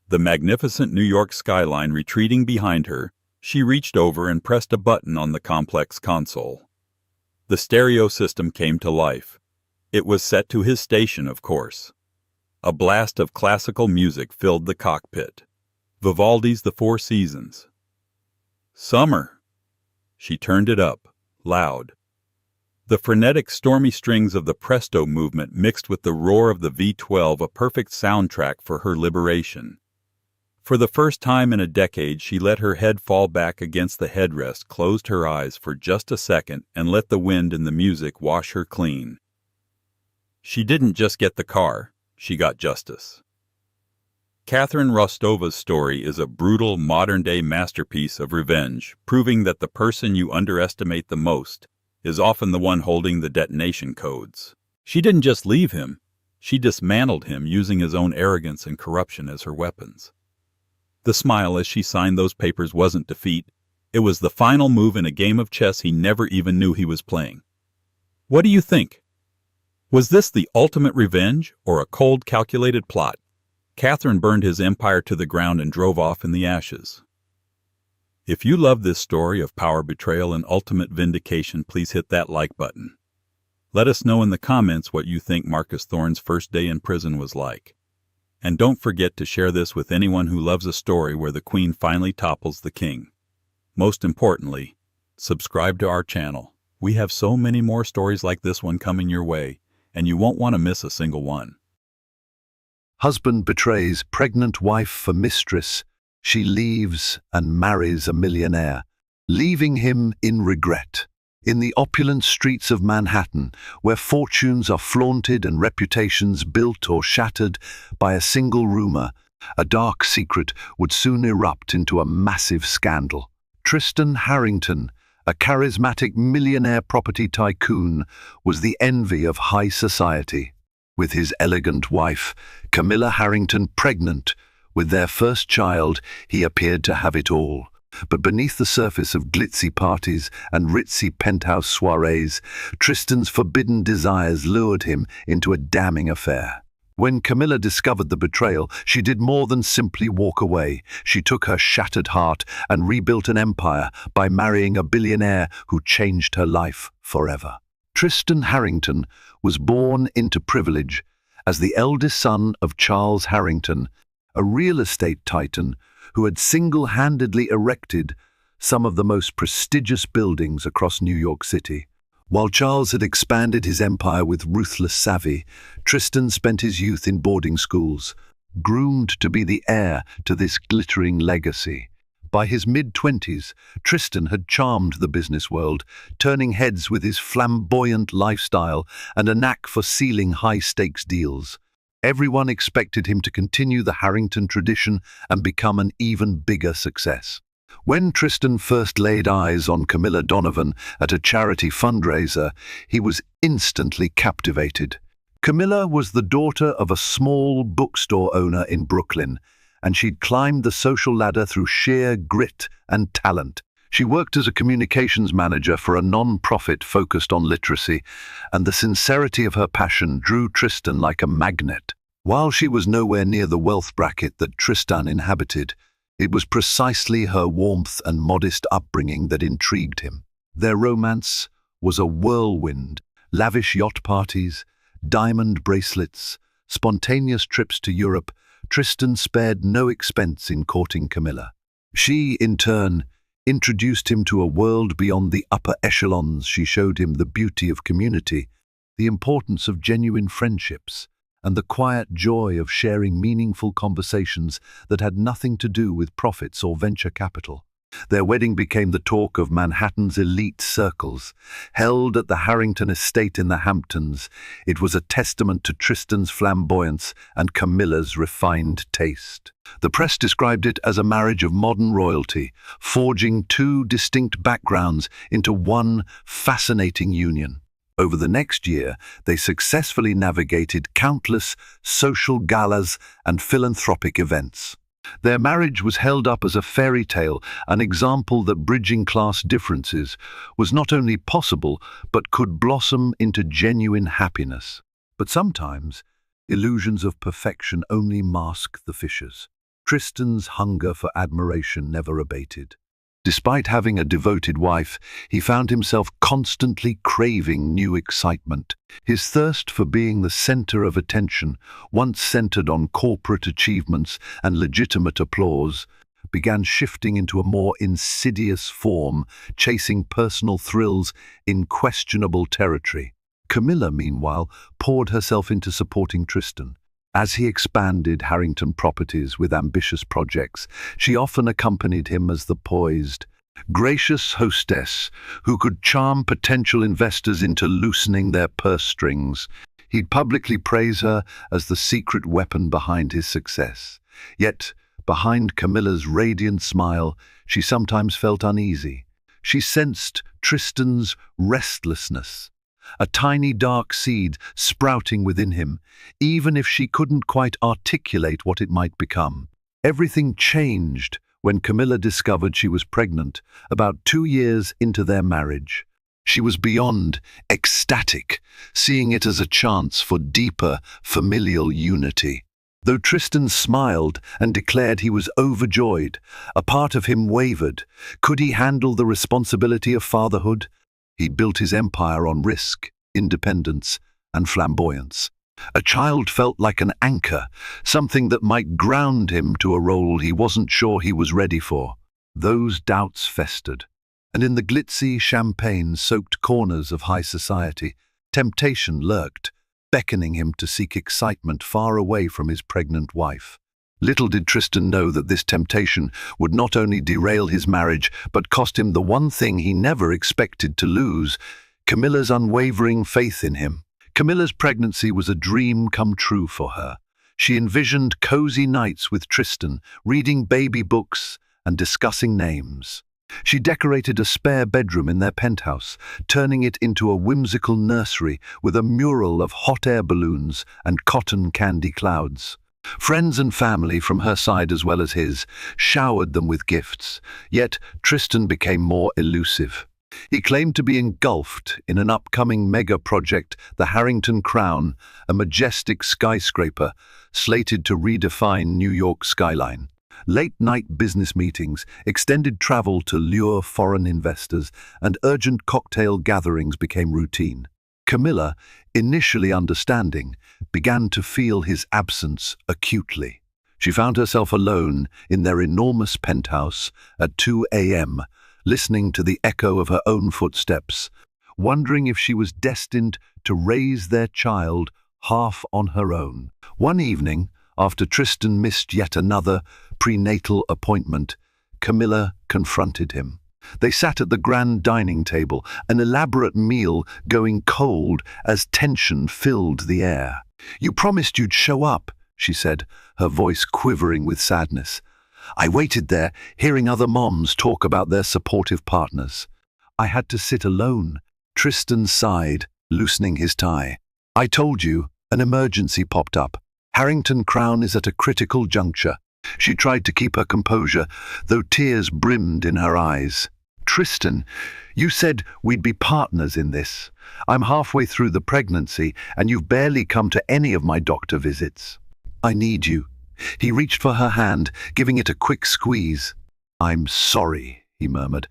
the magnificent New York skyline retreating behind her, she reached over and pressed a button on the complex console. The stereo system came to life. It was set to his station, of course. A blast of classical music filled the cockpit. Vivaldi's The Four Seasons. Summer. She turned it up, loud. The frenetic, stormy strings of the Presto movement mixed with the roar of the V-12, a perfect soundtrack for her liberation. For the first time in a decade, she let her head fall back against the headrest, closed her eyes for just a second, and let the wind and the music wash her clean. She didn't just get the car, she got justice. Catherine Rostova's story is a brutal, modern-day masterpiece of revenge, proving that the person you underestimate the most is often the one holding the detonation codes. She didn't just leave him, she dismantled him using his own arrogance and corruption as her weapons. The smile as she signed those papers wasn't defeat, it was the final move in a game of chess he never even knew he was playing. What do you think? Was this the ultimate revenge or a cold, calculated plot? Catherine burned his empire to the ground and drove off in the ashes. If you love this story of power, betrayal, and ultimate vindication, please hit that like button. Let us know in the comments what you think Marcus Thorne's first day in prison was like. And don't forget to share this with anyone who loves a story where the queen finally topples the king. Most importantly, subscribe to our channel. We have so many more stories like this one coming your way, and you won't want to miss a single one. Husband betrays pregnant wife for mistress. She leaves and marries a millionaire, leaving him in regret. In the opulent streets of Manhattan, where fortunes are flaunted and reputations built or shattered by a single rumor, a dark secret would soon erupt into a massive scandal. Tristan Harrington, a charismatic millionaire property tycoon, was the envy of high society. With his elegant wife, Camilla Harrington, pregnant with their first child, he appeared to have it all. But beneath the surface of glitzy parties and ritzy penthouse soirees, Tristan's forbidden desires lured him into a damning affair. When Camilla discovered the betrayal, she did more than simply walk away. She took her shattered heart and rebuilt an empire by marrying a billionaire who changed her life forever. Tristan Harrington was born into privilege as the eldest son of Charles Harrington, a real estate titan who had single-handedly erected some of the most prestigious buildings across New York City. While Charles had expanded his empire with ruthless savvy, Tristan spent his youth in boarding schools, groomed to be the heir to this glittering legacy. By his mid-20s, Tristan had charmed the business world, turning heads with his flamboyant lifestyle and a knack for sealing high-stakes deals. Everyone expected him to continue the Harrington tradition and become an even bigger success. When Tristan first laid eyes on Camilla Donovan at a charity fundraiser, he was instantly captivated. Camilla was the daughter of a small bookstore owner in Brooklyn, and she'd climbed the social ladder through sheer grit and talent. She worked as a communications manager for a non-profit focused on literacy, and the sincerity of her passion drew Tristan like a magnet. While she was nowhere near the wealth bracket that Tristan inhabited, it was precisely her warmth and modest upbringing that intrigued him. Their romance was a whirlwind: lavish yacht parties, diamond bracelets, spontaneous trips to Europe. Tristan spared no expense in courting Camilla. She, in turn, introduced him to a world beyond the upper echelons. She showed him the beauty of community, the importance of genuine friendships, and the quiet joy of sharing meaningful conversations that had nothing to do with profits or venture capital. Their wedding became the talk of Manhattan's elite circles. Held at the Harrington estate in the Hamptons, it was a testament to Tristan's flamboyance and Camilla's refined taste. The press described it as a marriage of modern royalty, forging two distinct backgrounds into one fascinating union. Over the next year, they successfully navigated countless social galas and philanthropic events. Their marriage was held up as a fairy tale, an example that bridging class differences was not only possible, but could blossom into genuine happiness. But sometimes, illusions of perfection only mask the fissures. Tristan's hunger for admiration never abated. Despite having a devoted wife, he found himself constantly craving new excitement. His thirst for being the center of attention, once centered on corporate achievements and legitimate applause, began shifting into a more insidious form, chasing personal thrills in questionable territory. Camilla, meanwhile, poured herself into supporting Tristan. As he expanded Harrington Properties with ambitious projects, she often accompanied him as the poised, gracious hostess who could charm potential investors into loosening their purse strings. He'd publicly praise her as the secret weapon behind his success. Yet, behind Camilla's radiant smile, she sometimes felt uneasy. She sensed Tristan's restlessness, a tiny dark seed sprouting within him, even if she couldn't quite articulate what it might become. Everything changed when Camilla discovered she was pregnant, about 2 years into their marriage. She was beyond ecstatic, seeing it as a chance for deeper familial unity. Though Tristan smiled and declared he was overjoyed, a part of him wavered. Could he handle the responsibility of fatherhood? He built his empire on risk, independence, and flamboyance. A child felt like an anchor, something that might ground him to a role he wasn't sure he was ready for. Those doubts festered, and in the glitzy, champagne-soaked corners of high society, temptation lurked, beckoning him to seek excitement far away from his pregnant wife. Little did Tristan know that this temptation would not only derail his marriage, but cost him the one thing he never expected to lose: Camilla's unwavering faith in him. Camilla's pregnancy was a dream come true for her. She envisioned cozy nights with Tristan, reading baby books and discussing names. She decorated a spare bedroom in their penthouse, turning it into a whimsical nursery with a mural of hot air balloons and cotton candy clouds. Friends and family, from her side as well as his, showered them with gifts. Yet Tristan became more elusive. He claimed to be engulfed in an upcoming mega project, the Harrington Crown, a majestic skyscraper slated to redefine New York's skyline. Late-night business meetings, extended travel to lure foreign investors, and urgent cocktail gatherings became routine. Camilla, initially understanding, began to feel his absence acutely. She found herself alone in their enormous penthouse at 2 a.m., listening to the echo of her own footsteps, wondering if she was destined to raise their child half on her own. One evening, after Tristan missed yet another prenatal appointment, Camilla confronted him. They sat at the grand dining table, an elaborate meal going cold as tension filled the air. "You promised you'd show up," she said, her voice quivering with sadness. "I waited there, hearing other moms talk about their supportive partners. I had to sit alone." Tristan sighed, loosening his tie. "I told you, an emergency popped up. Harrington Crown is at a critical juncture." She tried to keep her composure, though tears brimmed in her eyes. "Tristan, you said we'd be partners in this. I'm halfway through the pregnancy, and you've barely come to any of my doctor visits. I need you." He reached for her hand, giving it a quick squeeze. "I'm sorry," he murmured.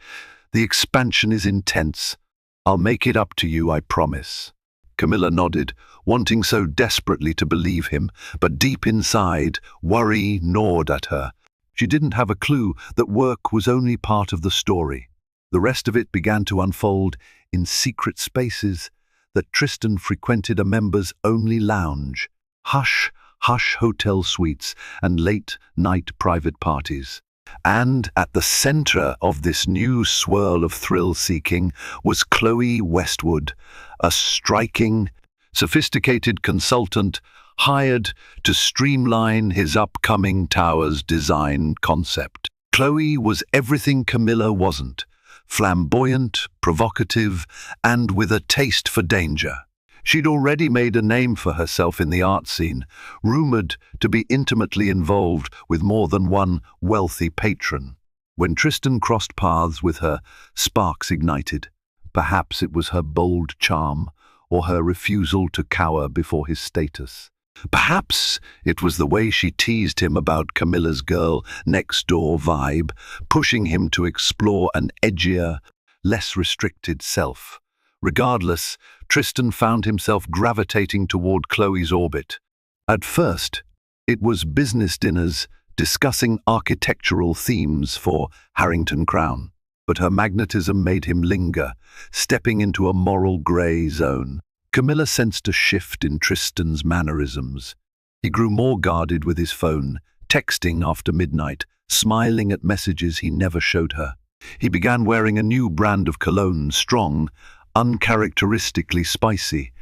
"The expansion is intense. I'll make it up to you, I promise." Camilla nodded, wanting so desperately to believe him, but deep inside, worry gnawed at her. She didn't have a clue that work was only part of the story. The rest of it began to unfold in secret spaces that Tristan frequented, a members-only lounge, hush hotel suites, and late-night private parties. And at the center of this new swirl of thrill-seeking was Chloe Westwood, a striking, sophisticated consultant hired to streamline his upcoming tower's design concept. Chloe was everything Camilla wasn't: flamboyant, provocative, and with a taste for danger. She'd already made a name for herself in the art scene, rumored to be intimately involved with more than one wealthy patron. When Tristan crossed paths with her, sparks ignited. Perhaps it was her bold charm, or her refusal to cower before his status. Perhaps it was the way she teased him about Camilla's girl-next-door vibe, pushing him to explore an edgier, less restricted self. Regardless, Tristan found himself gravitating toward Chloe's orbit. At first, it was business dinners discussing architectural themes for Harrington Crown, but her magnetism made him linger, stepping into a moral grey zone. Camilla sensed a shift in Tristan's mannerisms. He grew more guarded with his phone, texting after midnight, smiling at messages he never showed her. He began wearing a new brand of cologne, strong, uncharacteristically spicy.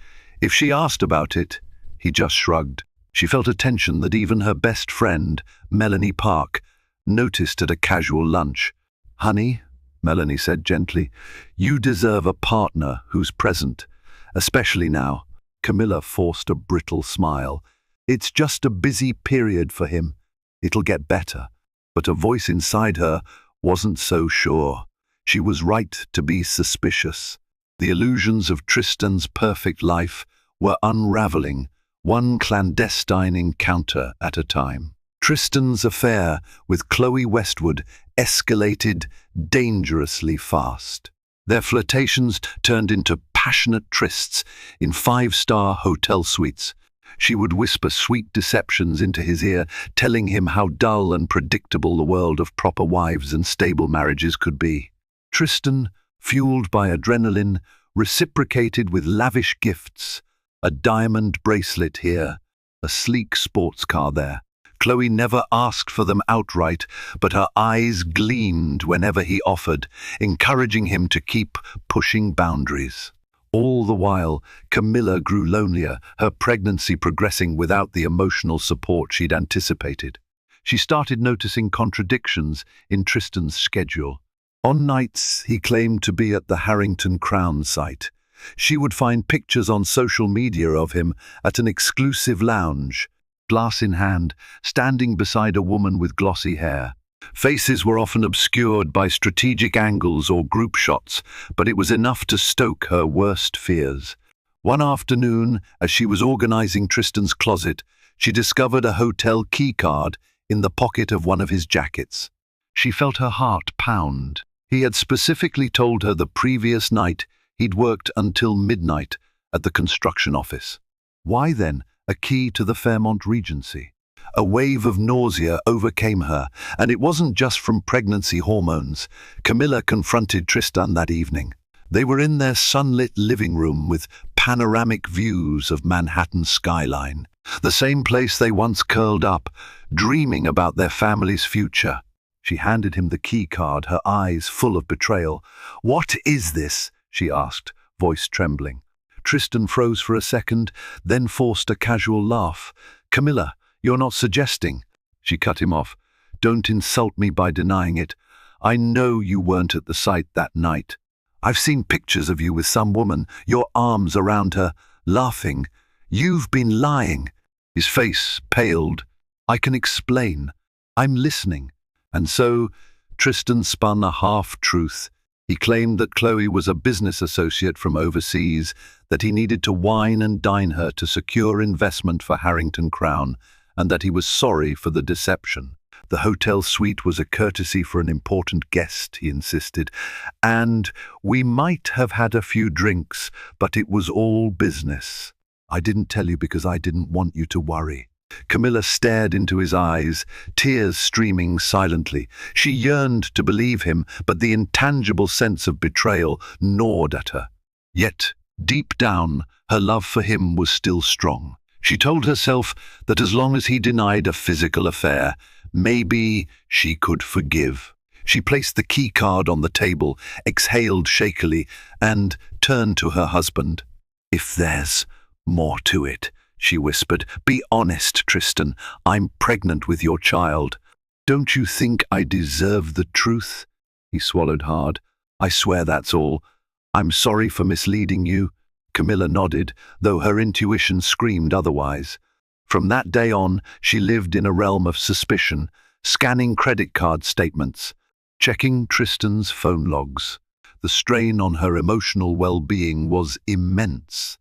If she asked about it, he just shrugged. She felt a tension that even her best friend, Melanie Park, noticed at a casual lunch. "Honey," Melanie said gently, "you deserve a partner who's present, especially now." Camilla forced a brittle smile. "It's just a busy period for him. It'll get better." But a voice inside her wasn't so sure. She was right to be suspicious. The illusions of Tristan's perfect life were unraveling, one clandestine encounter at a time. Tristan's affair with Chloe Westwood escalated dangerously fast. Their flirtations turned into passionate trysts in five-star hotel suites. She would whisper sweet deceptions into his ear, telling him how dull and predictable the world of proper wives and stable marriages could be. Tristan, fueled by adrenaline, reciprocated with lavish gifts, a diamond bracelet here, a sleek sports car there. Chloe never asked for them outright, but her eyes gleamed whenever he offered, encouraging him to keep pushing boundaries. All the while, Camilla grew lonelier, her pregnancy progressing without the emotional support she'd anticipated. She started noticing contradictions in Tristan's schedule. On nights he claimed to be at the Harrington Crown site, she would find pictures on social media of him at an exclusive lounge, glass in hand, standing beside a woman with glossy hair. Faces were often obscured by strategic angles or group shots, but it was enough to stoke her worst fears. One afternoon, as she was organizing Tristan's closet, she discovered a hotel keycard in the pocket of one of his jackets. She felt her heart pound. He had specifically told her the previous night he'd worked until midnight at the construction office. Why then a key to the Fairmont Regency? A wave of nausea overcame her, and it wasn't just from pregnancy hormones. Camilla confronted Tristan that evening. They were in their sunlit living room with panoramic views of Manhattan's skyline, the same place they once curled up, dreaming about their family's future. She handed him the key card, her eyes full of betrayal. "What is this?" she asked, voice trembling. Tristan froze for a second, then forced a casual laugh. "Camilla, you're not suggesting." She cut him off. "Don't insult me by denying it. I know you weren't at the site that night. I've seen pictures of you with some woman, your arms around her, laughing. You've been lying." His face paled. "I can explain. I'm listening." And so, Tristan spun a half-truth. He claimed that Chloe was a business associate from overseas, that he needed to wine and dine her to secure investment for Harrington Crown, and that he was sorry for the deception. The hotel suite was a courtesy for an important guest, he insisted, and we might have had a few drinks, but it was all business. "I didn't tell you because I didn't want you to worry." Camilla stared into his eyes, tears streaming silently. She yearned to believe him, but the intangible sense of betrayal gnawed at her. Yet, deep down, her love for him was still strong. She told herself that as long as he denied a physical affair, maybe she could forgive. She placed the key card on the table, exhaled shakily, and turned to her husband. "If there's more to it," she whispered, "be honest, Tristan. I'm pregnant with your child." "Don't you think I deserve the truth?" He swallowed hard. "I swear that's all. I'm sorry for misleading you." Camilla nodded, though her intuition screamed otherwise. From that day on, she lived in a realm of suspicion, scanning credit card statements, checking Tristan's phone logs. The strain on her emotional well-being was immense.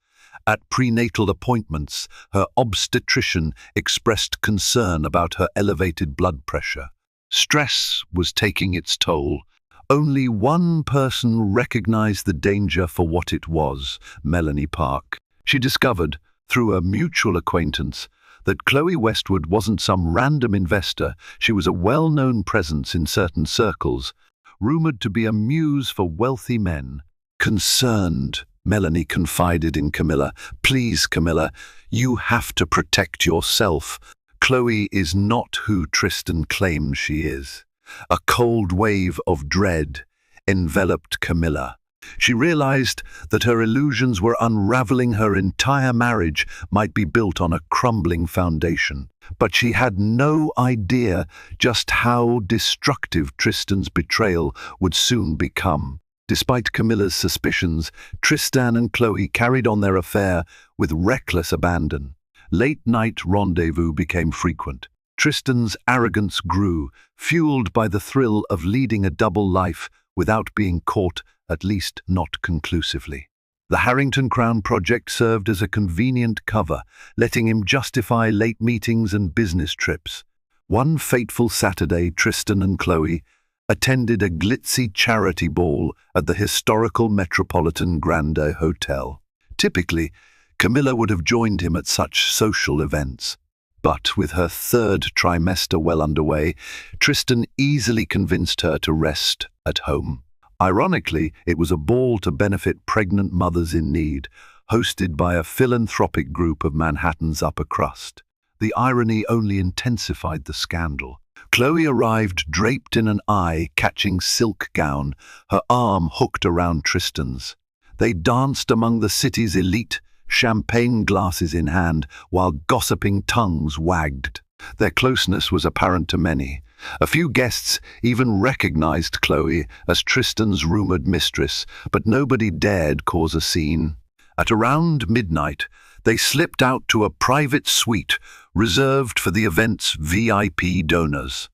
At prenatal appointments, her obstetrician expressed concern about her elevated blood pressure. Stress was taking its toll. Only one person recognized the danger for what it was, Melanie Park. She discovered, through a mutual acquaintance, that Chloe Westwood wasn't some random investor. She was a well-known presence in certain circles, rumored to be a muse for wealthy men. Concerned, Melanie confided in Camilla. "Please, Camilla, you have to protect yourself. Chloe is not who Tristan claims she is." A cold wave of dread enveloped Camilla. She realized that her illusions were unraveling. Her entire marriage might be built on a crumbling foundation. But she had no idea just how destructive Tristan's betrayal would soon become. Despite Camilla's suspicions, Tristan and Chloe carried on their affair with reckless abandon. Late-night rendezvous became frequent. Tristan's arrogance grew, fueled by the thrill of leading a double life without being caught, at least not conclusively. The Harrington Crown project served as a convenient cover, letting him justify late meetings and business trips. One fateful Saturday, Tristan and Chloe attended a glitzy charity ball at the historical Metropolitan Grande Hotel. Typically, Camilla would have joined him at such social events. But with her third trimester well underway, Tristan easily convinced her to rest at home. Ironically, it was a ball to benefit pregnant mothers in need, hosted by a philanthropic group of Manhattan's upper crust. The irony only intensified the scandal. Chloe arrived draped in an eye-catching silk gown, her arm hooked around Tristan's. They danced among the city's elite, champagne glasses in hand, while gossiping tongues wagged. Their closeness was apparent to many. A few guests even recognized Chloe as Tristan's rumored mistress, but nobody dared cause a scene. At around midnight, they slipped out to a private suite reserved for the event's VIP donors.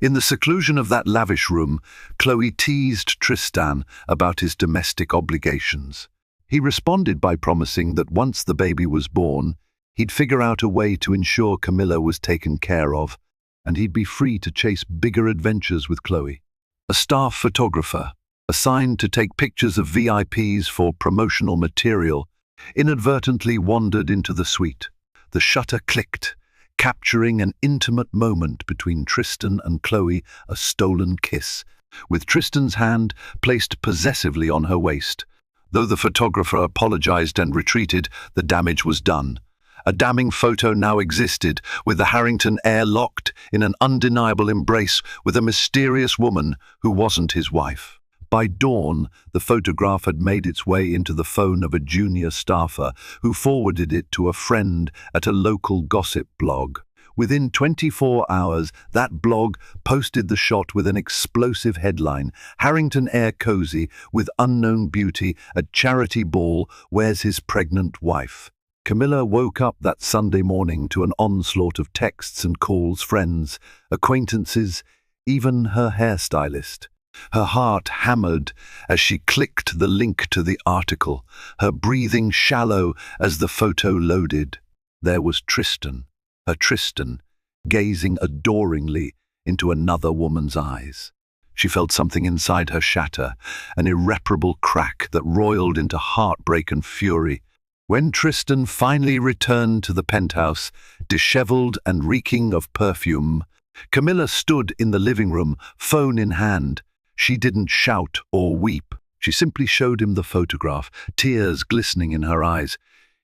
In the seclusion of that lavish room, Chloe teased Tristan about his domestic obligations. He responded by promising that once the baby was born, he'd figure out a way to ensure Camilla was taken care of, and he'd be free to chase bigger adventures with Chloe. A staff photographer, assigned to take pictures of VIPs for promotional material, inadvertently wandered into the suite. The shutter clicked, capturing an intimate moment between Tristan and Chloe, a stolen kiss, with Tristan's hand placed possessively on her waist. Though the photographer apologized and retreated, the damage was done. A damning photo now existed, with the Harrington heir locked in an undeniable embrace with a mysterious woman who wasn't his wife. By dawn, the photograph had made its way into the phone of a junior staffer who forwarded it to a friend at a local gossip blog. Within 24 hours, that blog posted the shot with an explosive headline: Harrington heir cozy with unknown beauty at charity ball wears his pregnant wife. Camilla woke up that Sunday morning to an onslaught of texts and calls, friends, acquaintances, even her hairstylist. Her heart hammered as she clicked the link to the article, her breathing shallow as the photo loaded. There was Tristan, her Tristan, gazing adoringly into another woman's eyes. She felt something inside her shatter, an irreparable crack that roiled into heartbreak and fury. When Tristan finally returned to the penthouse, disheveled and reeking of perfume, Camilla stood in the living room, phone in hand. She didn't shout or weep. She simply showed him the photograph, tears glistening in her eyes.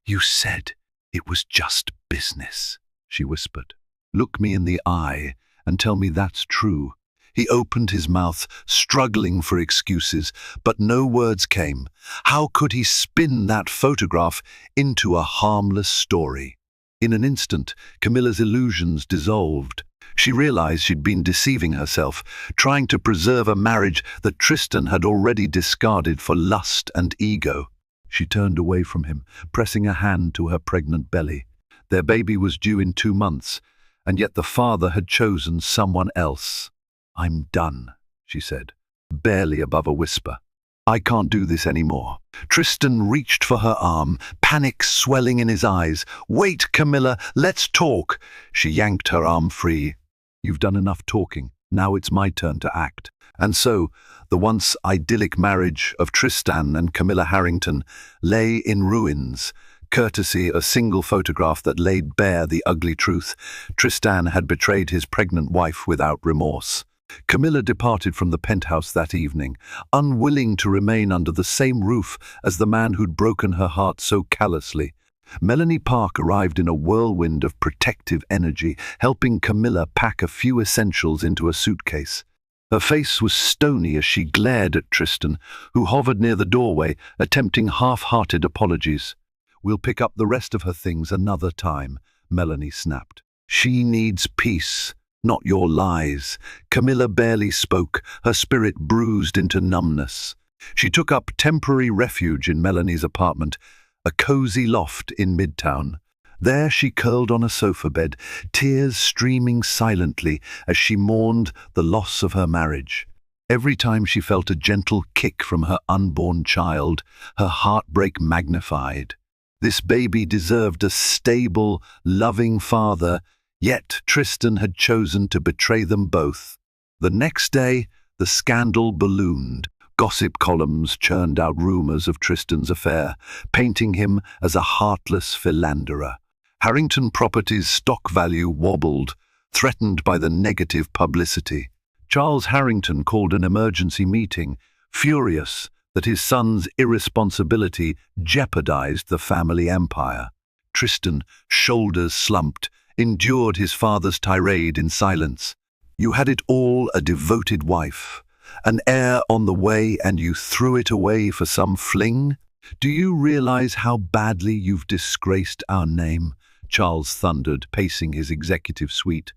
"You said it was just business," she whispered. "Look me in the eye and tell me that's true." He opened his mouth, struggling for excuses, but no words came. How could he spin that photograph into a harmless story? In an instant, Camilla's illusions dissolved. She realized she'd been deceiving herself, trying to preserve a marriage that Tristan had already discarded for lust and ego. She turned away from him, pressing a hand to her pregnant belly. Their baby was due in 2 months, and yet the father had chosen someone else. "I'm done," she said, barely above a whisper. "I can't do this anymore." Tristan reached for her arm, panic swelling in his eyes. "Wait, Camilla, let's talk." She yanked her arm free. "You've done enough talking. Now it's my turn to act." And so, the once idyllic marriage of Tristan and Camilla Harrington lay in ruins, courtesy a single photograph that laid bare the ugly truth. Tristan had betrayed his pregnant wife without remorse. Camilla departed from the penthouse that evening, unwilling to remain under the same roof as the man who'd broken her heart so callously. Melanie Park arrived in a whirlwind of protective energy, helping Camilla pack a few essentials into a suitcase. Her face was stony as she glared at Tristan, who hovered near the doorway, attempting half-hearted apologies. "We'll pick up the rest of her things another time," Melanie snapped. "She needs peace, not your lies." Camilla barely spoke, her spirit bruised into numbness. She took up temporary refuge in Melanie's apartment, a cozy loft in Midtown. There she curled on a sofa bed, tears streaming silently as she mourned the loss of her marriage. Every time she felt a gentle kick from her unborn child, her heartbreak magnified. This baby deserved a stable, loving father, yet Tristan had chosen to betray them both. The next day, the scandal ballooned. Gossip columns churned out rumors of Tristan's affair, painting him as a heartless philanderer. Harrington Properties' stock value wobbled, threatened by the negative publicity. Charles Harrington called an emergency meeting, furious that his son's irresponsibility jeopardized the family empire. Tristan, shoulders slumped, endured his father's tirade in silence. "You had it all, a devoted wife, an heir on the way, and you threw it away for some fling? Do you realize how badly you've disgraced our name?" Charles thundered, pacing his executive suite.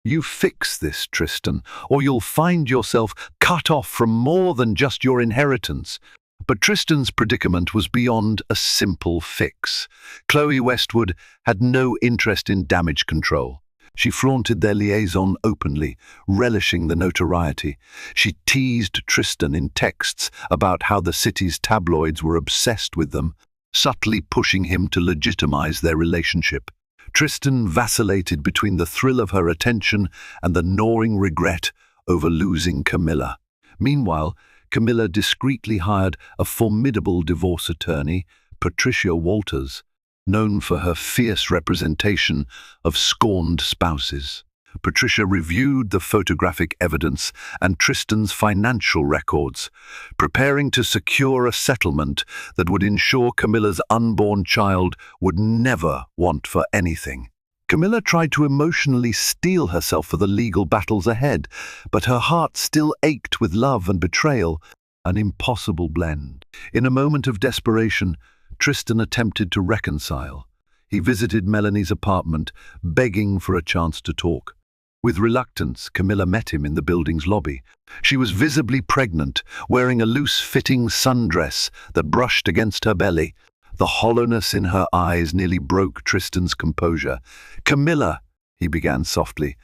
"You fix this, Tristan, or you'll find yourself cut off from more than just your inheritance." But Tristan's predicament was beyond a simple fix. Chloe Westwood had no interest in damage control. She flaunted their liaison openly, relishing the notoriety. She teased Tristan in texts about how the city's tabloids were obsessed with them, subtly pushing him to legitimize their relationship. Tristan vacillated between the thrill of her attention and the gnawing regret over losing Camilla. Meanwhile, Camilla discreetly hired a formidable divorce attorney, Patricia Walters, known for her fierce representation of scorned spouses. Patricia reviewed the photographic evidence and Tristan's financial records, preparing to secure a settlement that would ensure Camilla's unborn child would never want for anything. Camilla tried to emotionally steel herself for the legal battles ahead, but her heart still ached with love and betrayal, an impossible blend. In a moment of desperation, Tristan attempted to reconcile. He visited Melanie's apartment, begging for a chance to talk. With reluctance, Camilla met him in the building's lobby. She was visibly pregnant, wearing a loose-fitting sundress that brushed against her belly. The hollowness in her eyes nearly broke Tristan's composure. "Camilla," he began softly,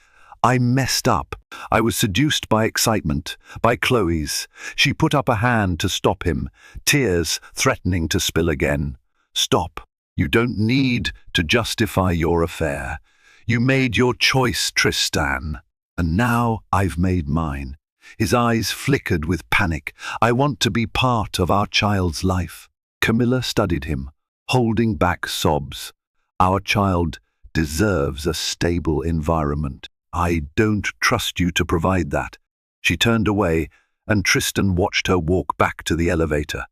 "I messed up. I was seduced by excitement, by Chloe's." She put up a hand to stop him, tears threatening to spill again. "Stop. You don't need to justify your affair. You made your choice, Tristan, and now I've made mine." His eyes flickered with panic. "I want to be part of our child's life." Camilla studied him, holding back sobs. "Our child deserves a stable environment. I don't trust you to provide that." She turned away, and Tristan watched her walk back to the elevator.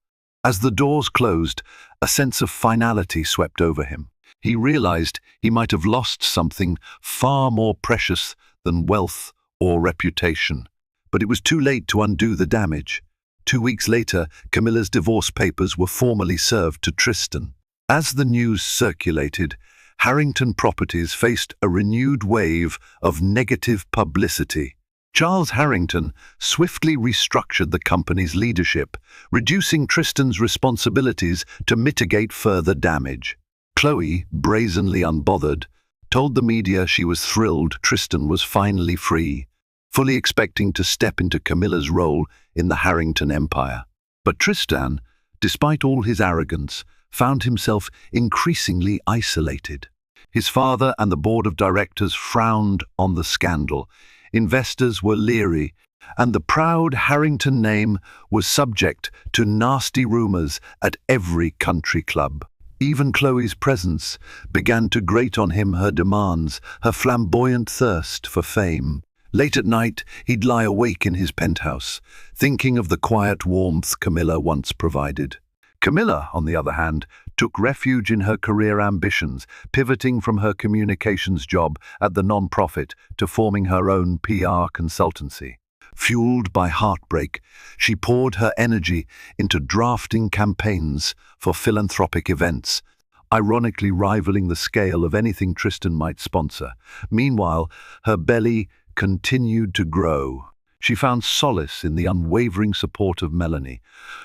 As the doors closed, a sense of finality swept over him. He realized he might have lost something far more precious than wealth or reputation. But it was too late to undo the damage. 2 weeks later, Camilla's divorce papers were formally served to Tristan. As the news circulated, Harrington Properties faced a renewed wave of negative publicity. Charles Harrington swiftly restructured the company's leadership, reducing Tristan's responsibilities to mitigate further damage. Chloe, brazenly unbothered, told the media she was thrilled Tristan was finally free, fully expecting to step into Camilla's role in the Harrington empire. But Tristan, despite all his arrogance, found himself increasingly isolated. His father and the board of directors frowned on the scandal. Investors were leery, and the proud Harrington name was subject to nasty rumors at every country club. Even Chloe's presence began to grate on him, her demands, her flamboyant thirst for fame. Late at night, he'd lie awake in his penthouse, thinking of the quiet warmth Camilla once provided. Camilla, on the other hand, took refuge in her career ambitions, pivoting from her communications job at the non-profit to forming her own PR consultancy. Fueled by heartbreak, she poured her energy into drafting campaigns for philanthropic events, ironically rivaling the scale of anything Tristan might sponsor. Meanwhile, her belly continued to grow. She found solace in the unwavering support of Melanie,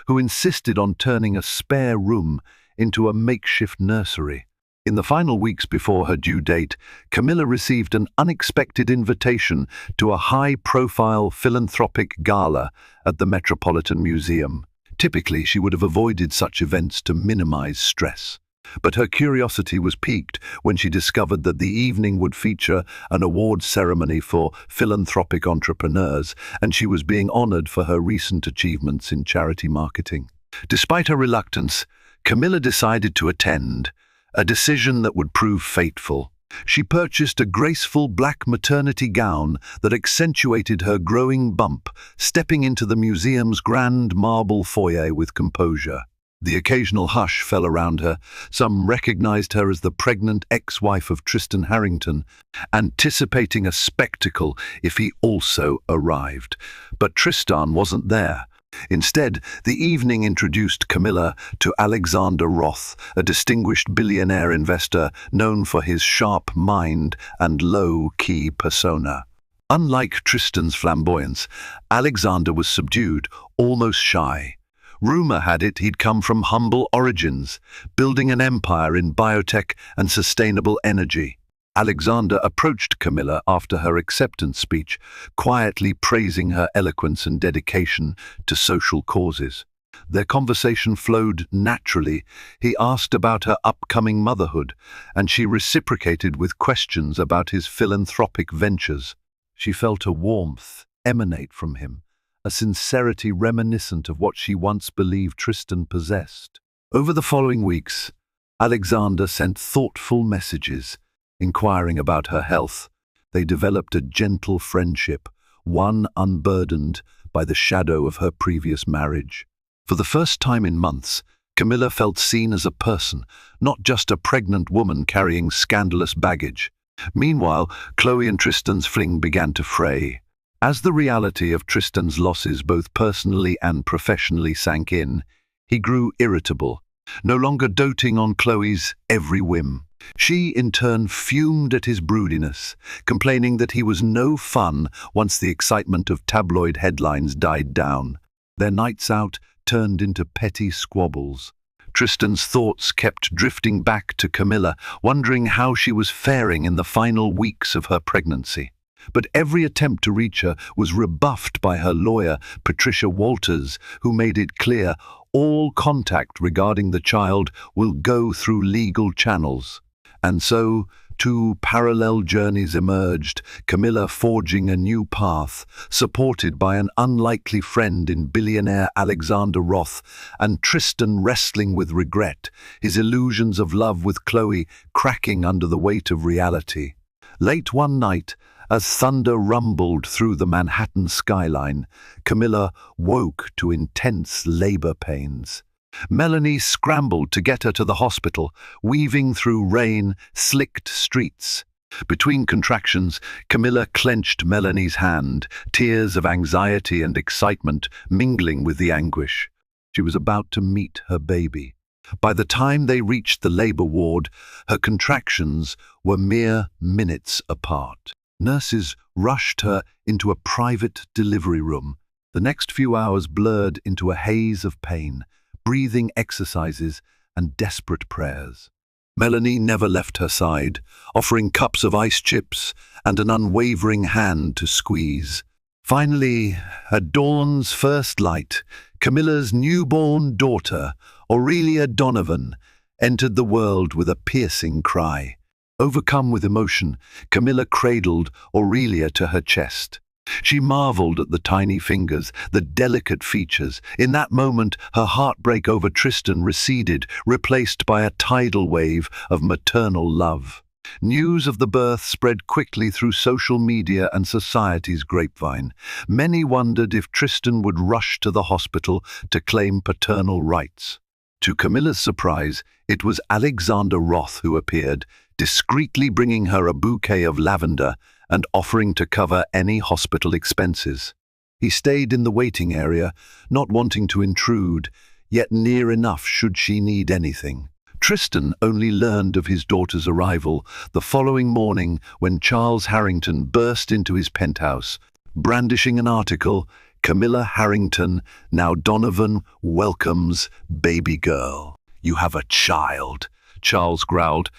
who insisted on turning a spare room into a makeshift nursery. In the final weeks before her due date, Camilla received an unexpected invitation to a high-profile philanthropic gala at the Metropolitan Museum. Typically, she would have avoided such events to minimize stress. But her curiosity was piqued when she discovered that the evening would feature an awards ceremony for philanthropic entrepreneurs, and she was being honored for her recent achievements in charity marketing. Despite her reluctance, Camilla decided to attend, a decision that would prove fateful. She purchased a graceful black maternity gown that accentuated her growing bump, stepping into the museum's grand marble foyer with composure. The occasional hush fell around her. Some recognized her as the pregnant ex-wife of Tristan Harrington, anticipating a spectacle if he also arrived. But Tristan wasn't there. Instead, the evening introduced Camilla to Alexander Roth, a distinguished billionaire investor known for his sharp mind and low-key persona. Unlike Tristan's flamboyance, Alexander was subdued, almost shy. Rumor had it he'd come from humble origins, building an empire in biotech and sustainable energy. Alexander approached Camilla after her acceptance speech, quietly praising her eloquence and dedication to social causes. Their conversation flowed naturally. He asked about her upcoming motherhood, and she reciprocated with questions about his philanthropic ventures. She felt a warmth emanate from him, a sincerity reminiscent of what she once believed Tristan possessed. Over the following weeks, Alexander sent thoughtful messages, inquiring about her health. They developed a gentle friendship, one unburdened by the shadow of her previous marriage. For the first time in months, Camilla felt seen as a person, not just a pregnant woman carrying scandalous baggage. Meanwhile, Chloe and Tristan's fling began to fray. As the reality of Tristan's losses both personally and professionally sank in, he grew irritable, no longer doting on Chloe's every whim. She, in turn, fumed at his broodiness, complaining that he was no fun once the excitement of tabloid headlines died down. Their nights out turned into petty squabbles. Tristan's thoughts kept drifting back to Camilla, wondering how she was faring in the final weeks of her pregnancy. But every attempt to reach her was rebuffed by her lawyer, Patricia Walters, who made it clear all contact regarding the child will go through legal channels. And so, two parallel journeys emerged, Camilla forging a new path, supported by an unlikely friend in billionaire Alexander Roth, and Tristan wrestling with regret, his illusions of love with Chloe cracking under the weight of reality. Late one night, as thunder rumbled through the Manhattan skyline, Camilla woke to intense labor pains. Melanie scrambled to get her to the hospital, weaving through rain-slicked streets. Between contractions, Camilla clenched Melanie's hand, tears of anxiety and excitement mingling with the anguish. She was about to meet her baby. By the time they reached the labor ward, her contractions were mere minutes apart. Nurses rushed her into a private delivery room. The next few hours blurred into a haze of pain, breathing exercises and desperate prayers. Melanie never left her side, offering cups of ice chips and an unwavering hand to squeeze. Finally, at dawn's first light, Camilla's newborn daughter, Aurelia Donovan, entered the world with a piercing cry. Overcome with emotion, Camilla cradled Aurelia to her chest. She marveled at the tiny fingers, the delicate features. In that moment, her heartbreak over Tristan receded, replaced by a tidal wave of maternal love. News of the birth spread quickly through social media and society's grapevine. Many wondered if Tristan would rush to the hospital to claim paternal rights. To Camilla's surprise, it was Alexander Roth who appeared, discreetly bringing her a bouquet of lavender and offering to cover any hospital expenses. He stayed in the waiting area, not wanting to intrude, yet near enough should she need anything. Tristan only learned of his daughter's arrival the following morning when Charles Harrington burst into his penthouse, brandishing an article, "Camilla Harrington, now Donovan welcomes baby girl." "You have a child," Charles growled,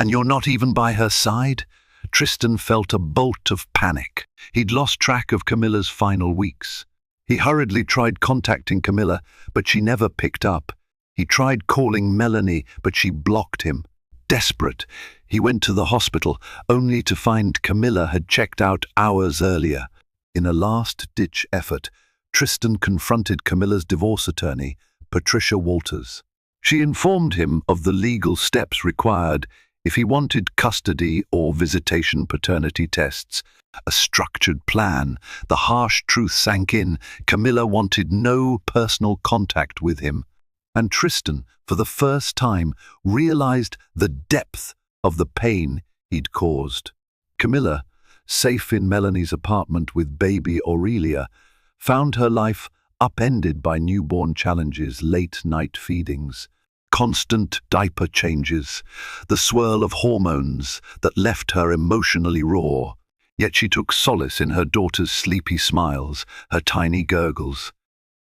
"and you're not even by her side?" Tristan felt a bolt of panic. He'd lost track of Camilla's final weeks. He hurriedly tried contacting Camilla, but she never picked up. He tried calling Melanie, but she blocked him. Desperate, he went to the hospital, only to find Camilla had checked out hours earlier. In a last-ditch effort, Tristan confronted Camilla's divorce attorney, Patricia Walters. She informed him of the legal steps required if he wanted custody or visitation paternity tests. A structured plan. The harsh truth sank in. Camilla wanted no personal contact with him. And Tristan, for the first time, realized the depth of the pain he'd caused. Camilla, safe in Melanie's apartment with baby Aurelia, found her life upended by newborn challenges, late-night feedings, constant diaper changes, the swirl of hormones that left her emotionally raw. Yet she took solace in her daughter's sleepy smiles, her tiny gurgles.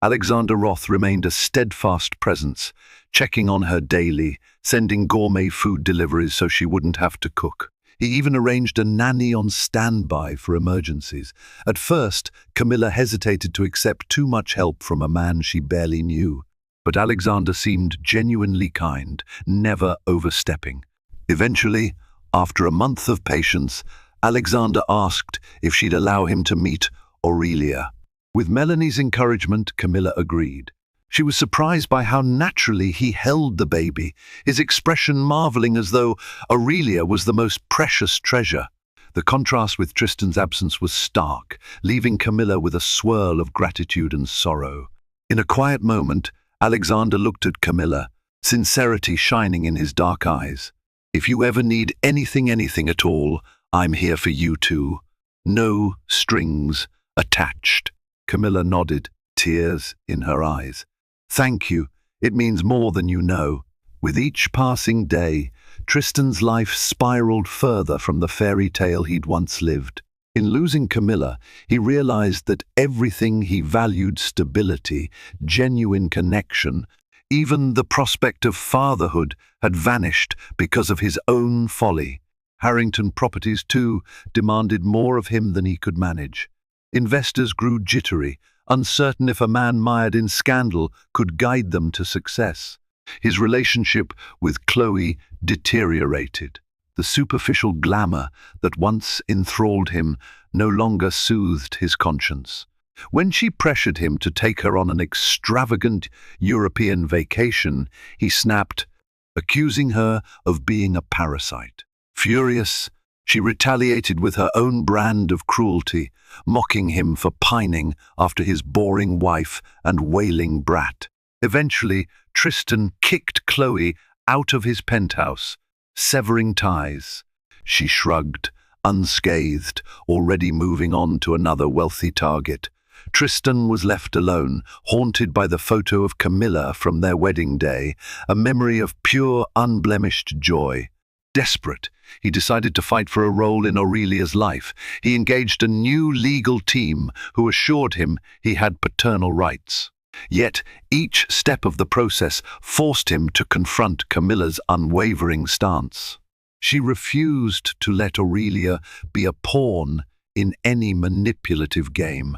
Alexander Roth remained a steadfast presence, checking on her daily, sending gourmet food deliveries so she wouldn't have to cook. He even arranged a nanny on standby for emergencies. At first, Camilla hesitated to accept too much help from a man she barely knew. But Alexander seemed genuinely kind, never overstepping. Eventually, after a month of patience, Alexander asked if she'd allow him to meet Aurelia. With Melanie's encouragement, Camilla agreed. She was surprised by how naturally he held the baby, his expression marveling as though Aurelia was the most precious treasure. The contrast with Tristan's absence was stark, leaving Camilla with a swirl of gratitude and sorrow. In a quiet moment, Alexander looked at Camilla, sincerity shining in his dark eyes. "If you ever need anything at all, I'm here for you too. No strings attached." Camilla nodded, tears in her eyes. "Thank you. It means more than you know." With each passing day, Tristan's life spiraled further from the fairy tale he'd once lived. In losing Camilla, he realized that everything he valued, stability, genuine connection, even the prospect of fatherhood, had vanished because of his own folly. Harrington Properties, too, demanded more of him than he could manage. Investors grew jittery, uncertain if a man mired in scandal could guide them to success. His relationship with Chloe deteriorated. The superficial glamour that once enthralled him no longer soothed his conscience. When she pressured him to take her on an extravagant European vacation, he snapped, accusing her of being a parasite. Furious, she retaliated with her own brand of cruelty, mocking him for pining after his boring wife and wailing brat. Eventually, Tristan kicked Chloe out of his penthouse, severing ties. She shrugged, unscathed, already moving on to another wealthy target. Tristan was left alone, haunted by the photo of Camilla from their wedding day, a memory of pure, unblemished joy. Desperate, he decided to fight for a role in Aurelia's life. He engaged a new legal team who assured him he had paternal rights. Yet each step of the process forced him to confront Camilla's unwavering stance. She refused to let Aurelia be a pawn in any manipulative game.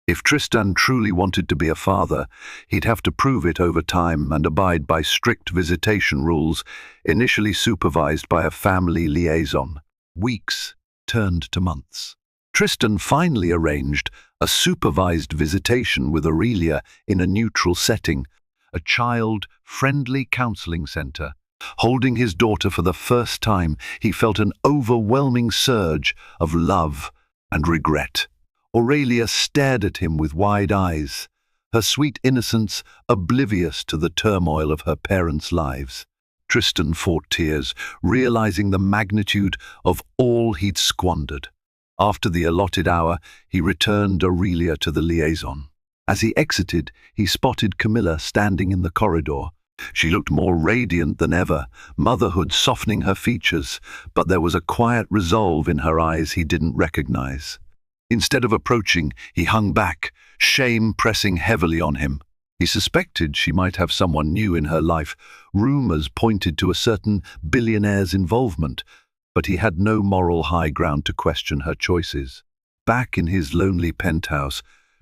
If Tristan truly wanted to be a father, he'd have to prove it over time and abide by strict visitation rules, initially supervised by a family liaison. Weeks turned to months. Tristan finally arranged a supervised visitation with Aurelia in a neutral setting, a child-friendly counseling center. Holding his daughter for the first time, he felt an overwhelming surge of love and regret. Aurelia stared at him with wide eyes, her sweet innocence oblivious to the turmoil of her parents' lives. Tristan fought tears, realizing the magnitude of all he'd squandered. After the allotted hour, he returned Aurelia to the liaison. As he exited, he spotted Camilla standing in the corridor. She looked more radiant than ever, motherhood softening her features, but there was a quiet resolve in her eyes he didn't recognize. Instead of approaching, he hung back, shame pressing heavily on him. He suspected she might have someone new in her life. Rumors pointed to a certain billionaire's involvement, but he had no moral high ground to question her choices. Back in his lonely penthouse,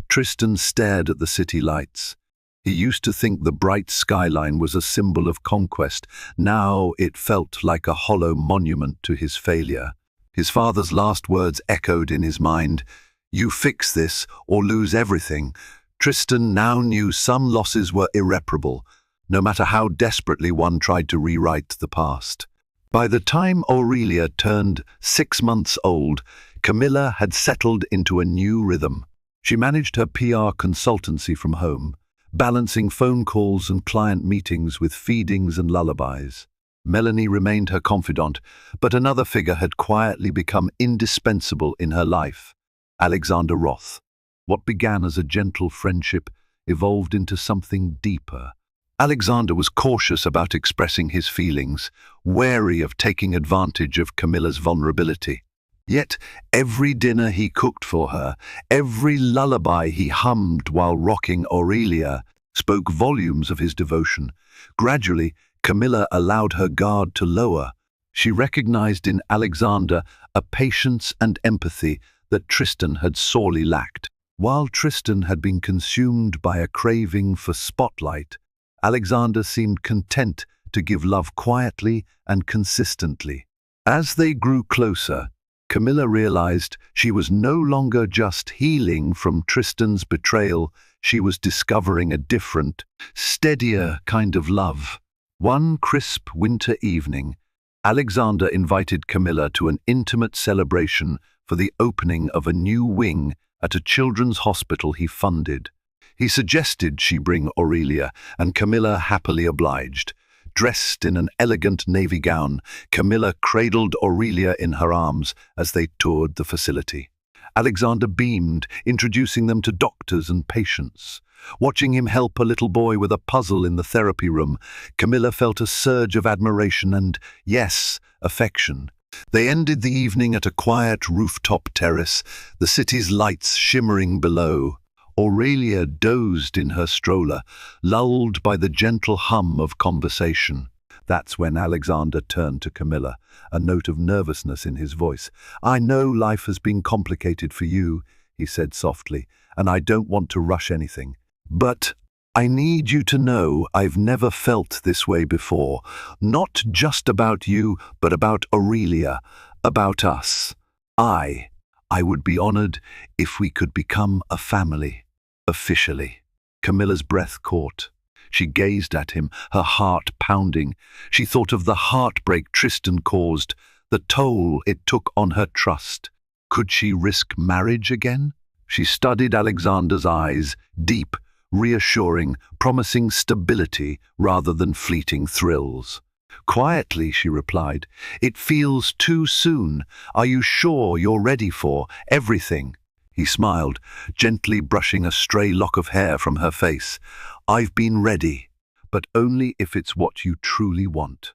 Tristan stared at the city lights. He used to think the bright skyline was a symbol of conquest. Now it felt like a hollow monument to his failure. His father's last words echoed in his mind. "You fix this or lose everything." Tristan now knew some losses were irreparable, no matter how desperately one tried to rewrite the past. By the time Aurelia turned 6 months old, Camilla had settled into a new rhythm. She managed her PR consultancy from home, balancing phone calls and client meetings with feedings and lullabies. Melanie remained her confidant, but another figure had quietly become indispensable in her life: Alexander Roth. What began as a gentle friendship evolved into something deeper. Alexander was cautious about expressing his feelings, wary of taking advantage of Camilla's vulnerability. Yet every dinner he cooked for her, every lullaby he hummed while rocking Aurelia, spoke volumes of his devotion. Gradually, Camilla allowed her guard to lower. She recognized in Alexander a patience and empathy that Tristan had sorely lacked. While Tristan had been consumed by a craving for spotlight, Alexander seemed content to give love quietly and consistently. As they grew closer, Camilla realized she was no longer just healing from Tristan's betrayal. She was discovering a different, steadier kind of love. One crisp winter evening, Alexander invited Camilla to an intimate celebration for the opening of a new wing at a children's hospital he funded. He suggested she bring Aurelia, and Camilla happily obliged. Dressed in an elegant navy gown, Camilla cradled Aurelia in her arms as they toured the facility. Alexander beamed, introducing them to doctors and patients. Watching him help a little boy with a puzzle in the therapy room, Camilla felt a surge of admiration and, yes, affection. They ended the evening at a quiet rooftop terrace, the city's lights shimmering below. Aurelia dozed in her stroller, lulled by the gentle hum of conversation. That's when Alexander turned to Camilla, a note of nervousness in his voice. "I know life has been complicated for you," he said softly, "and I don't want to rush anything. But I need you to know I've never felt this way before. Not just about you, but about Aurelia, about us. I would be honored if we could become a family, officially." Camilla's breath caught. She gazed at him, her heart pounding. She thought of the heartbreak Tristan caused, the toll it took on her trust. Could she risk marriage again? She studied Alexander's eyes, deep, reassuring, promising stability rather than fleeting thrills. Quietly, she replied, "It feels too soon. Are you sure you're ready for everything?" He smiled, gently brushing a stray lock of hair from her face. "I've been ready, but only if it's what you truly want.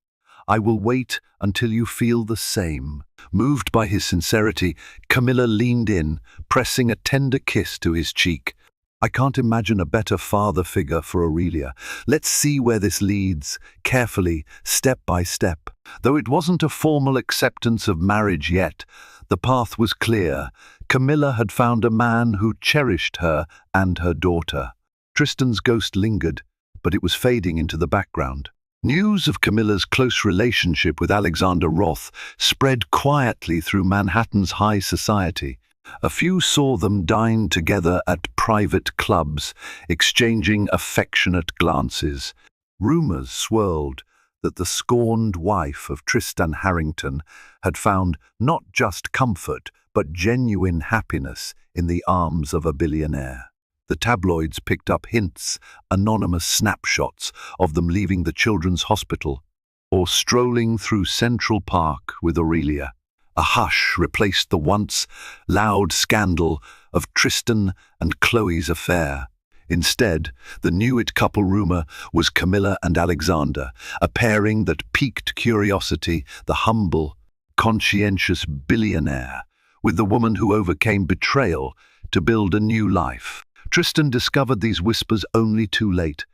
I will wait until you feel the same." Moved by his sincerity, Camilla leaned in, pressing a tender kiss to his cheek. "I can't imagine a better father figure for Aurelia. Let's see where this leads, carefully, step by step." Though it wasn't a formal acceptance of marriage yet, the path was clear. Camilla had found a man who cherished her and her daughter. Tristan's ghost lingered, but it was fading into the background. News of Camilla's close relationship with Alexander Roth spread quietly through Manhattan's high society. A few saw them dine together at private clubs, exchanging affectionate glances. Rumors swirled that the scorned wife of Tristan Harrington had found not just comfort, but genuine happiness in the arms of a billionaire. The tabloids picked up hints, anonymous snapshots of them leaving the children's hospital or strolling through Central Park with Aurelia. A hush replaced the once loud scandal of Tristan and Chloe's affair. Instead, the new-it couple rumor was Camilla and Alexander, a pairing that piqued curiosity, the humble, conscientious billionaire, with the woman who overcame betrayal to build a new life. Tristan discovered these whispers only too late.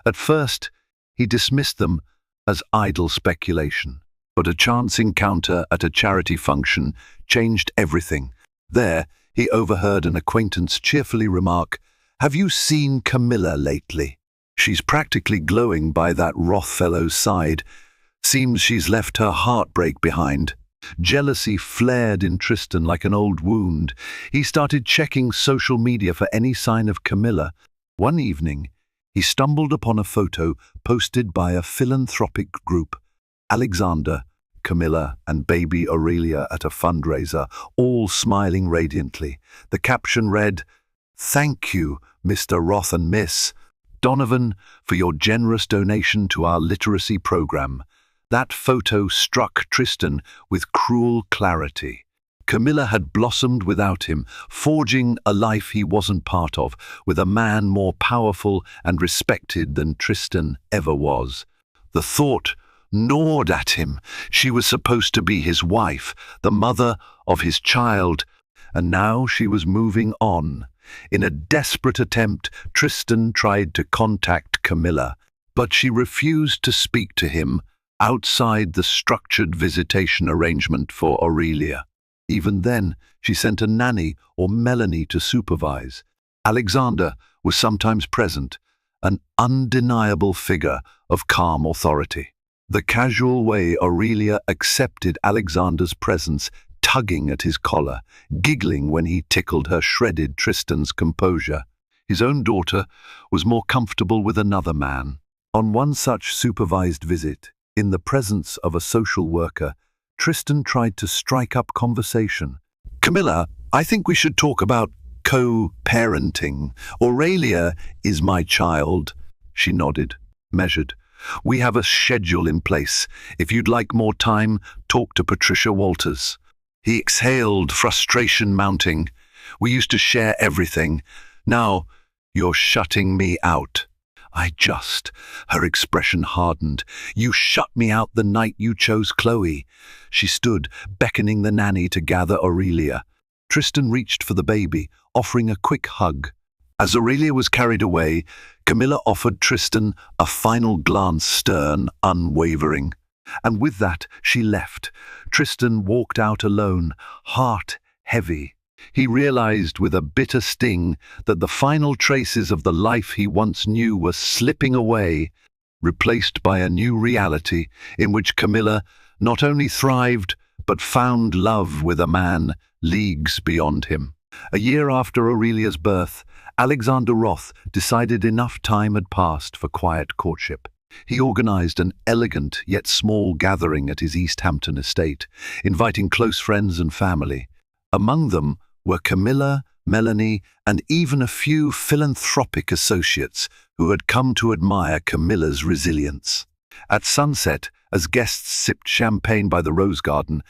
At first, he dismissed them as idle speculation. But a chance encounter at a charity function changed everything. There, he overheard an acquaintance cheerfully remark, "Have you seen Camilla lately? She's practically glowing by that Roth fellow's side. Seems she's left her heartbreak behind." Jealousy flared in Tristan like an old wound. He started checking social media for any sign of Camilla. One evening, he stumbled upon a photo posted by a philanthropic group. Alexander, Camilla, and baby Aurelia at a fundraiser, all smiling radiantly. The caption read, "Thank you, Mr. Roth and Miss Donovan, for your generous donation to our literacy program." That photo struck Tristan with cruel clarity. Camilla had blossomed without him, forging a life he wasn't part of, with a man more powerful and respected than Tristan ever was. The thought gnawed at him. She was supposed to be his wife, the mother of his child, and now she was moving on. In a desperate attempt, Tristan tried to contact Camilla, but she refused to speak to him outside the structured visitation arrangement for Aurelia. Even then, she sent a nanny or Melanie to supervise. Alexander was sometimes present, an undeniable figure of calm authority. The casual way Aurelia accepted Alexander's presence, tugging at his collar, giggling when he tickled her, shredded Tristan's composure. His own daughter was more comfortable with another man. On one such supervised visit, in the presence of a social worker, Tristan tried to strike up conversation. "Camilla, I think we should talk about co-parenting. Aurelia is my child." She nodded, measured. "We have a schedule in place. If you'd like more time, talk to Patricia Walters." He exhaled, frustration mounting. "We used to share everything. Now, you're shutting me out." Her expression hardened. "You shut me out the night you chose Chloe." She stood, beckoning the nanny to gather Aurelia. Tristan reached for the baby, offering a quick hug. As Aurelia was carried away, Camilla offered Tristan a final glance, stern, unwavering. And with that, she left. Tristan walked out alone, heart heavy. He realized with a bitter sting that the final traces of the life he once knew were slipping away, replaced by a new reality in which Camilla not only thrived, but found love with a man leagues beyond him. A year after Aurelia's birth, Alexander Roth decided enough time had passed for quiet courtship. He organized an elegant yet small gathering at his East Hampton estate, inviting close friends and family. Among them were Camilla, Melanie, and even a few philanthropic associates who had come to admire Camilla's resilience. At sunset, as guests sipped champagne by the rose garden,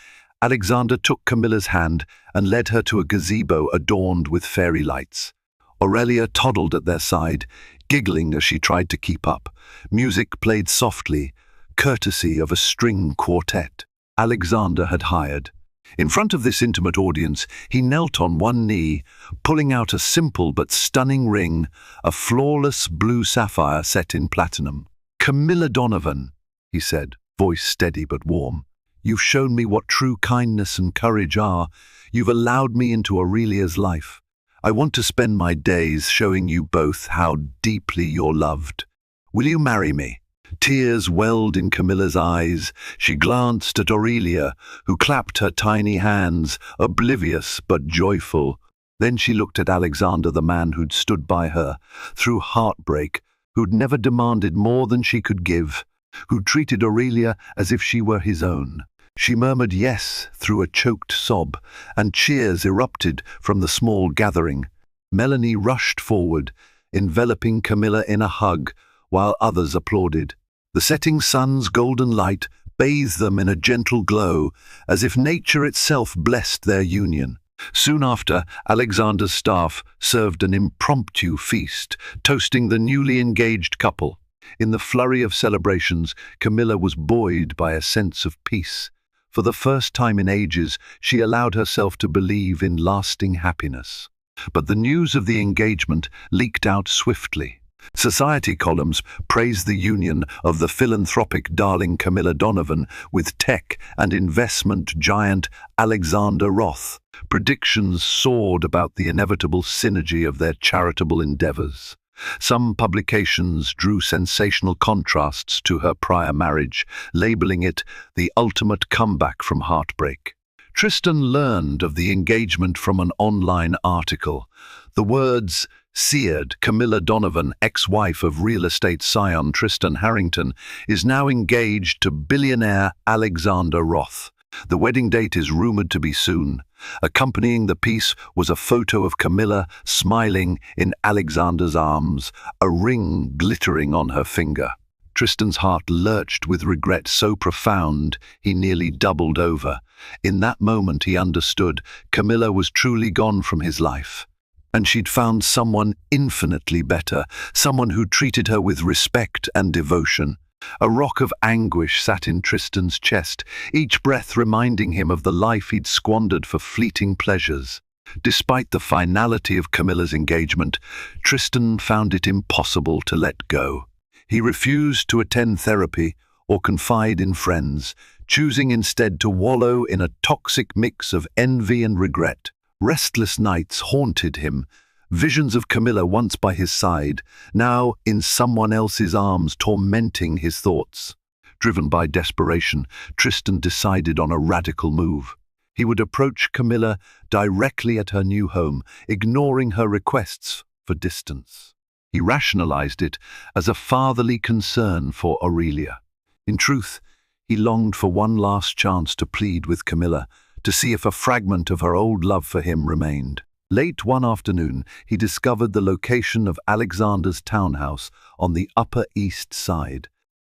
Alexander took Camilla's hand and led her to a gazebo adorned with fairy lights. Aurelia toddled at their side, giggling as she tried to keep up. Music played softly, courtesy of a string quartet Alexander had hired. In front of this intimate audience, he knelt on one knee, pulling out a simple but stunning ring, a flawless blue sapphire set in platinum. "Camilla Donovan," he said, voice steady but warm. "You've shown me what true kindness and courage are. You've allowed me into Aurelia's life. I want to spend my days showing you both how deeply you're loved. Will you marry me?" Tears welled in Camilla's eyes. She glanced at Aurelia, who clapped her tiny hands, oblivious but joyful. Then she looked at Alexander, the man who'd stood by her through heartbreak, who'd never demanded more than she could give, who treated Aurelia as if she were his own. She murmured yes through a choked sob, and cheers erupted from the small gathering. Melanie rushed forward, enveloping Camilla in a hug, while others applauded. The setting sun's golden light bathe them in a gentle glow, as if nature itself blessed their union. Soon after, Alexander's staff served an impromptu feast, toasting the newly engaged couple. In the flurry of celebrations, Camilla was buoyed by a sense of peace. For the first time in ages, she allowed herself to believe in lasting happiness. But the news of the engagement leaked out swiftly. Society columns praised the union of the philanthropic darling Camilla Donovan with tech and investment giant Alexander Roth. Predictions soared about the inevitable synergy of their charitable endeavors. Some publications drew sensational contrasts to her prior marriage, labeling it the ultimate comeback from heartbreak. Tristan learned of the engagement from an online article. The words seared: Camilla Donovan, ex-wife of real estate scion Tristan Harrington, is now engaged to billionaire Alexander Roth. The wedding date is rumored to be soon. Accompanying the piece was a photo of Camilla smiling in Alexander's arms, a ring glittering on her finger. Tristan's heart lurched with regret so profound he nearly doubled over. In that moment he understood Camilla was truly gone from his life. And she'd found someone infinitely better, someone who treated her with respect and devotion. A rock of anguish sat in Tristan's chest, each breath reminding him of the life he'd squandered for fleeting pleasures. Despite the finality of Camilla's engagement, Tristan found it impossible to let go. He refused to attend therapy or confide in friends, choosing instead to wallow in a toxic mix of envy and regret. Restless nights haunted him, visions of Camilla once by his side, now in someone else's arms, tormenting his thoughts. Driven by desperation, Tristan decided on a radical move. He would approach Camilla directly at her new home, ignoring her requests for distance. He rationalized it as a fatherly concern for Aurelia. In truth, he longed for one last chance to plead with Camilla, to see if a fragment of her old love for him remained. Late one afternoon, he discovered the location of Alexander's townhouse on the Upper East Side.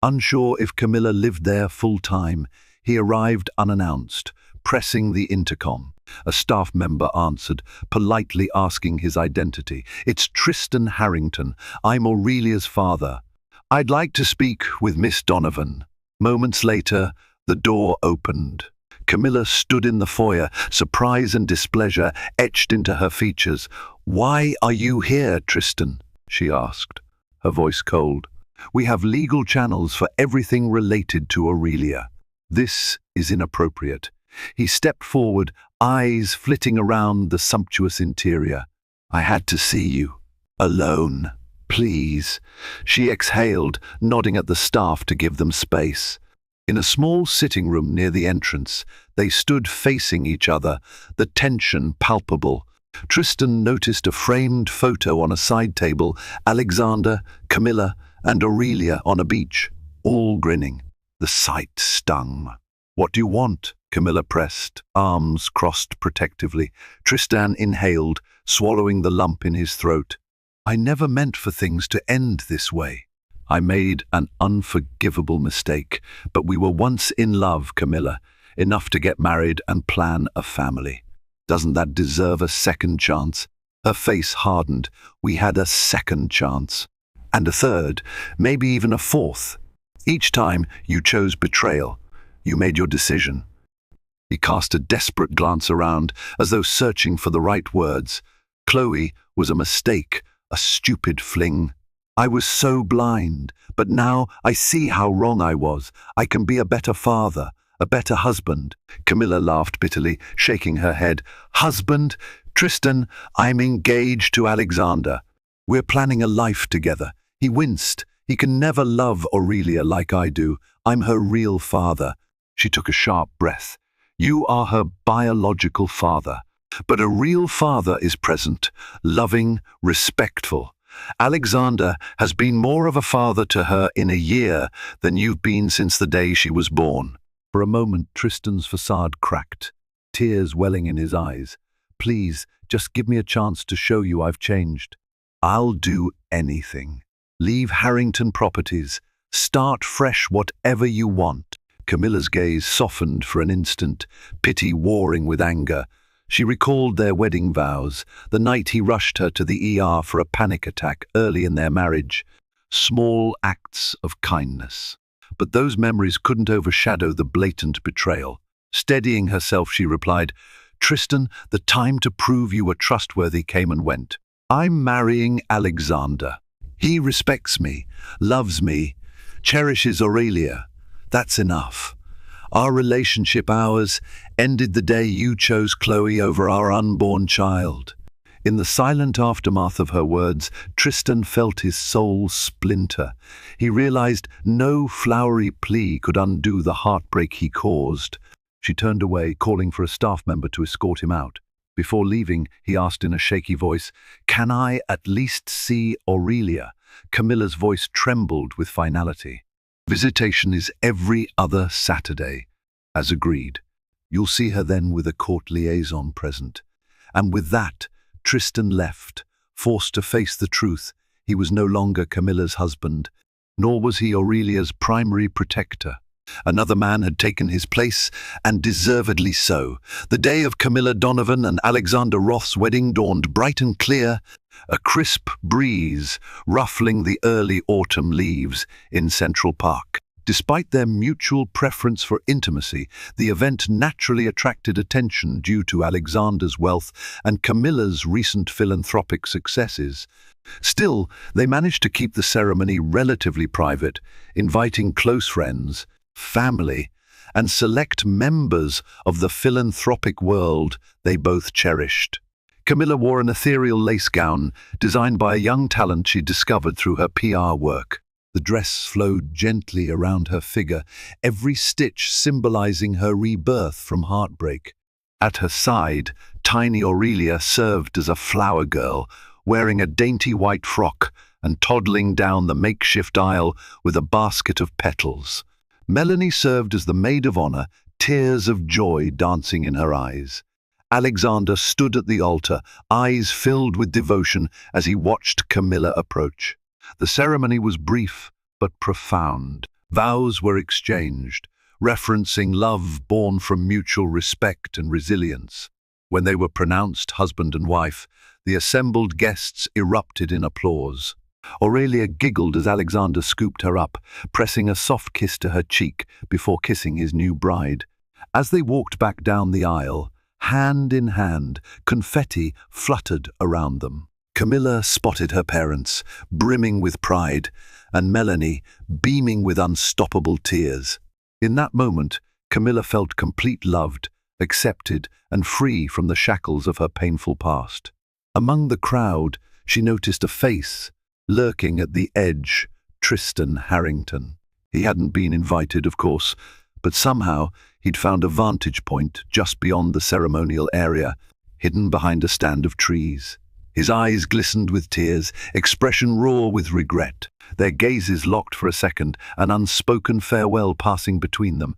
Unsure if Camilla lived there full-time, he arrived unannounced, pressing the intercom. A staff member answered, politely asking his identity. "It's Tristan Harrington. I'm Aurelia's father. I'd like to speak with Miss Donovan." Moments later, the door opened. Camilla stood in the foyer, surprise and displeasure etched into her features. "Why are you here, Tristan?" she asked, her voice cold. "We have legal channels for everything related to Aurelia. This is inappropriate." He stepped forward, eyes flitting around the sumptuous interior. "I had to see you. Alone. Please." She exhaled, nodding at the staff to give them space. In a small sitting room near the entrance, they stood facing each other, the tension palpable. Tristan noticed a framed photo on a side table, Alexander, Camilla, and Aurelia on a beach, all grinning. The sight stung. "What do you want?" Camilla pressed, arms crossed protectively. Tristan inhaled, swallowing the lump in his throat. "I never meant for things to end this way. I made an unforgivable mistake, but we were once in love, Camilla, enough to get married and plan a family. Doesn't that deserve a second chance?" Her face hardened. "We had a second chance. And a third, maybe even a fourth. Each time you chose betrayal. You made your decision." He cast a desperate glance around, as though searching for the right words. Chloe was a mistake, a stupid fling. "I was so blind, but now I see how wrong I was. I can be a better father, a better husband." Camilla laughed bitterly, shaking her head. "Husband? Tristan, I'm engaged to Alexander. We're planning a life together." He winced. "He can never love Aurelia like I do. I'm her real father." She took a sharp breath. "You are her biological father. But a real father is present, loving, respectful. Alexander has been more of a father to her in a year than you've been since the day she was born." For a moment, Tristan's facade cracked, tears welling in his eyes. "Please, just give me a chance to show you I've changed." "I'll do anything. Leave Harrington Properties. Start fresh, whatever you want." Camilla's gaze softened for an instant, pity warring with anger. She recalled their wedding vows, the night he rushed her to the ER for a panic attack early in their marriage. Small acts of kindness. But those memories couldn't overshadow the blatant betrayal. Steadying herself, she replied, "Tristan, the time to prove you were trustworthy came and went. I'm marrying Alexander. He respects me, loves me, cherishes Aurelia. That's enough. Our relationship, ours, ended the day you chose Chloe over our unborn child." In the silent aftermath of her words, Tristan felt his soul splinter. He realized no flowery plea could undo the heartbreak he caused. She turned away, calling for a staff member to escort him out. Before leaving, he asked in a shaky voice, "Can I at least see Aurelia?" Camilla's voice trembled with finality. "Visitation is every other Saturday." "As agreed. You'll see her then with a court liaison present." And with that, Tristan left, forced to face the truth. He was no longer Camilla's husband, nor was he Aurelia's primary protector. Another man had taken his place, and deservedly so. The day of Camilla Donovan and Alexander Roth's wedding dawned bright and clear, a crisp breeze ruffling the early autumn leaves in Central Park. Despite their mutual preference for intimacy, the event naturally attracted attention due to Alexander's wealth and Camilla's recent philanthropic successes. Still, they managed to keep the ceremony relatively private, inviting close friends, family, and select members of the philanthropic world they both cherished. Camilla wore an ethereal lace gown designed by a young talent she discovered through her PR work. The dress flowed gently around her figure, every stitch symbolizing her rebirth from heartbreak. At her side, tiny Aurelia served as a flower girl, wearing a dainty white frock and toddling down the makeshift aisle with a basket of petals. Melanie served as the maid of honor, tears of joy dancing in her eyes. Alexander stood at the altar, eyes filled with devotion as he watched Camilla approach. The ceremony was brief but profound. Vows were exchanged, referencing love born from mutual respect and resilience. When they were pronounced husband and wife, the assembled guests erupted in applause. Aurelia giggled as Alexander scooped her up, pressing a soft kiss to her cheek before kissing his new bride. As they walked back down the aisle, hand in hand, confetti fluttered around them. Camilla spotted her parents, brimming with pride, and Melanie beaming with unstoppable tears. In that moment, Camilla felt complete loved, accepted, and free from the shackles of her painful past. Among the crowd, she noticed a face, lurking at the edge, Tristan Harrington. He hadn't been invited, of course, but somehow he'd found a vantage point just beyond the ceremonial area, hidden behind a stand of trees. His eyes glistened with tears, expression raw with regret. Their gazes locked for a second, an unspoken farewell passing between them.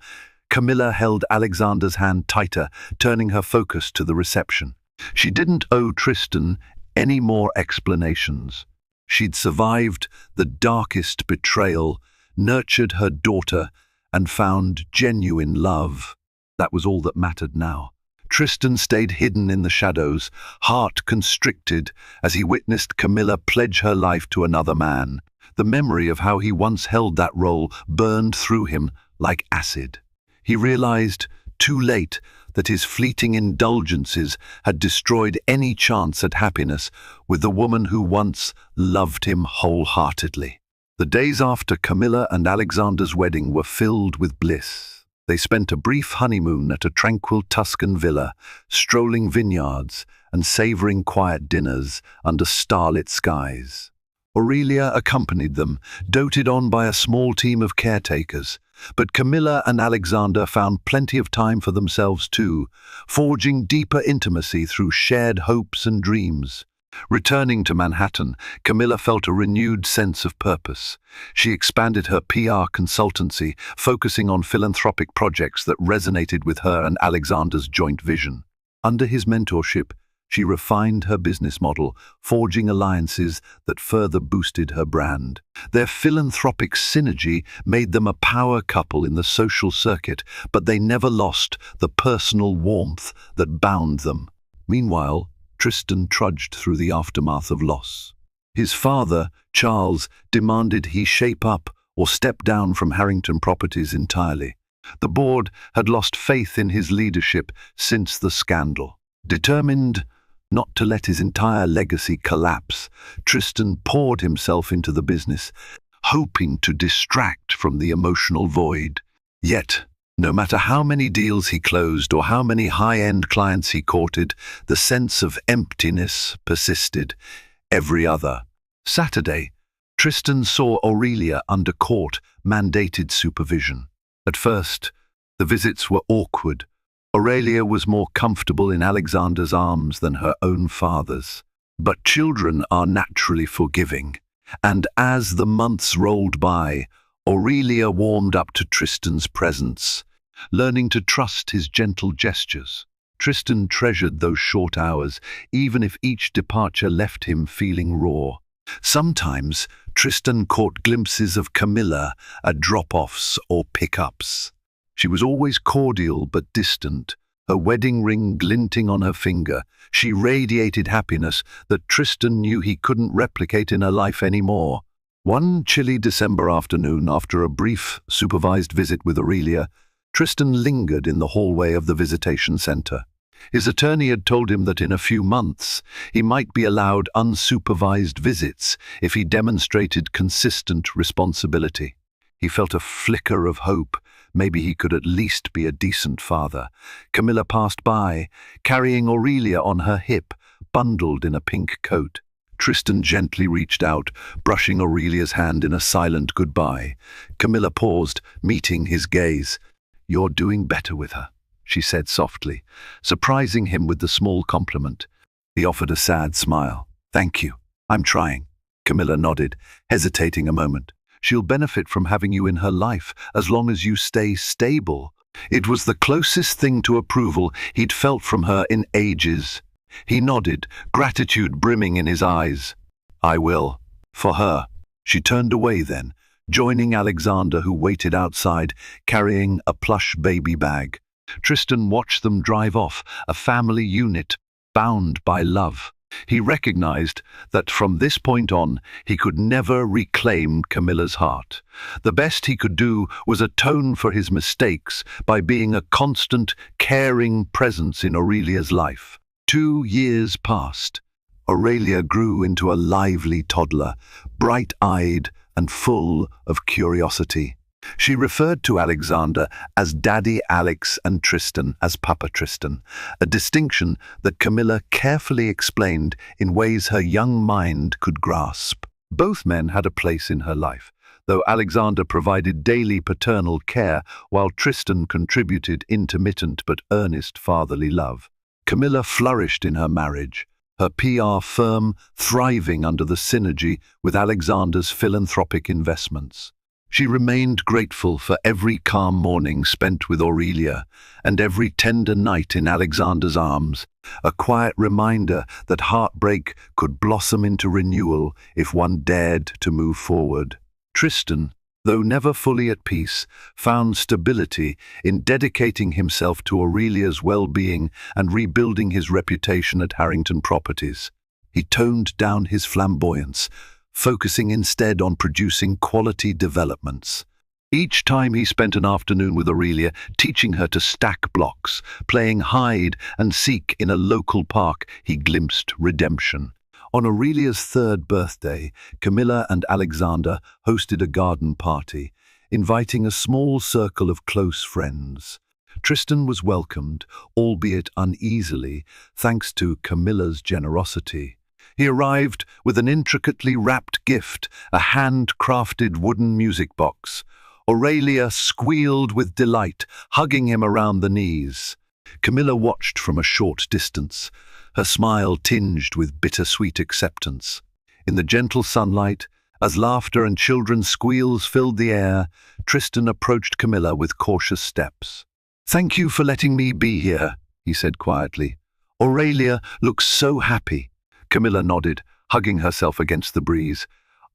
Camilla held Alexander's hand tighter, turning her focus to the reception. She didn't owe Tristan any more explanations. She'd survived the darkest betrayal, nurtured her daughter, and found genuine love. That was all that mattered now. Tristan stayed hidden in the shadows, heart constricted as he witnessed Camilla pledge her life to another man. The memory of how he once held that role burned through him like acid. He realized, too late, that his fleeting indulgences had destroyed any chance at happiness with the woman who once loved him wholeheartedly. The days after Camilla and Alexander's wedding were filled with bliss. They spent a brief honeymoon at a tranquil Tuscan villa, strolling vineyards and savoring quiet dinners under starlit skies. Aurelia accompanied them, doted on by a small team of caretakers. But Camilla and Alexander found plenty of time for themselves too, forging deeper intimacy through shared hopes and dreams. Returning to Manhattan, Camilla felt a renewed sense of purpose. She expanded her PR consultancy, focusing on philanthropic projects that resonated with her and Alexander's joint vision. Under his mentorship, She refined her business model, forging alliances that further boosted her brand. Their philanthropic synergy made them a power couple in the social circuit, but they never lost the personal warmth that bound them. Meanwhile, Tristan trudged through the aftermath of loss. His father, Charles, demanded he shape up or step down from Harrington Properties entirely. The board had lost faith in his leadership since the scandal. Determined not to let his entire legacy collapse, Tristan poured himself into the business, hoping to distract from the emotional void. Yet, no matter how many deals he closed or how many high-end clients he courted, the sense of emptiness persisted. Every other Saturday, Tristan saw Aurelia under court-mandated supervision. At first, the visits were awkward. Aurelia was more comfortable in Alexander's arms than her own father's. But children are naturally forgiving, and as the months rolled by, Aurelia warmed up to Tristan's presence, learning to trust his gentle gestures. Tristan treasured those short hours, even if each departure left him feeling raw. Sometimes, Tristan caught glimpses of Camilla at drop-offs or pick-ups. She was always cordial but distant, her wedding ring glinting on her finger. She radiated happiness that Tristan knew he couldn't replicate in her life anymore. One chilly December afternoon, after a brief supervised visit with Aurelia, Tristan lingered in the hallway of the visitation center. His attorney had told him that in a few months he might be allowed unsupervised visits if he demonstrated consistent responsibility. He felt a flicker of hope. Maybe he could at least be a decent father. Camilla passed by, carrying Aurelia on her hip, bundled in a pink coat. Tristan gently reached out, brushing Aurelia's hand in a silent goodbye. Camilla paused, meeting his gaze. "You're doing better with her," she said softly, surprising him with the small compliment. He offered a sad smile. "Thank you. I'm trying." Camilla nodded, hesitating a moment. "She'll benefit from having you in her life, as long as you stay stable." It was the closest thing to approval he'd felt from her in ages. He nodded, gratitude brimming in his eyes. "I will. For her." She turned away then, joining Alexander, who waited outside, carrying a plush baby bag. Tristan watched them drive off, a family unit, bound by love. He recognized that from this point on, he could never reclaim Camilla's heart. The best he could do was atone for his mistakes by being a constant, caring presence in Aurelia's life. 2 years passed. Aurelia grew into a lively toddler, bright-eyed and full of curiosity. She referred to Alexander as Daddy Alex and Tristan as Papa Tristan, a distinction that Camilla carefully explained in ways her young mind could grasp. Both men had a place in her life, though Alexander provided daily paternal care while Tristan contributed intermittent but earnest fatherly love. Camilla flourished in her marriage, her PR firm thriving under the synergy with Alexander's philanthropic investments. She remained grateful for every calm morning spent with Aurelia and every tender night in Alexander's arms, a quiet reminder that heartbreak could blossom into renewal if one dared to move forward. Tristan, though never fully at peace, found stability in dedicating himself to Aurelia's well-being and rebuilding his reputation at Harrington Properties. He toned down his flamboyance, focusing instead on producing quality developments. Each time he spent an afternoon with Aurelia, teaching her to stack blocks, playing hide and seek in a local park, he glimpsed redemption. On Aurelia's 3rd birthday, Camilla and Alexander hosted a garden party, inviting a small circle of close friends. Tristan was welcomed, albeit uneasily, thanks to Camilla's generosity. He arrived with an intricately wrapped gift, a hand-crafted wooden music box. Aurelia squealed with delight, hugging him around the knees. Camilla watched from a short distance, her smile tinged with bittersweet acceptance. In the gentle sunlight, as laughter and children's squeals filled the air, Tristan approached Camilla with cautious steps. "Thank you for letting me be here," he said quietly. Aurelia looks so happy. Camilla nodded, hugging herself against the breeze.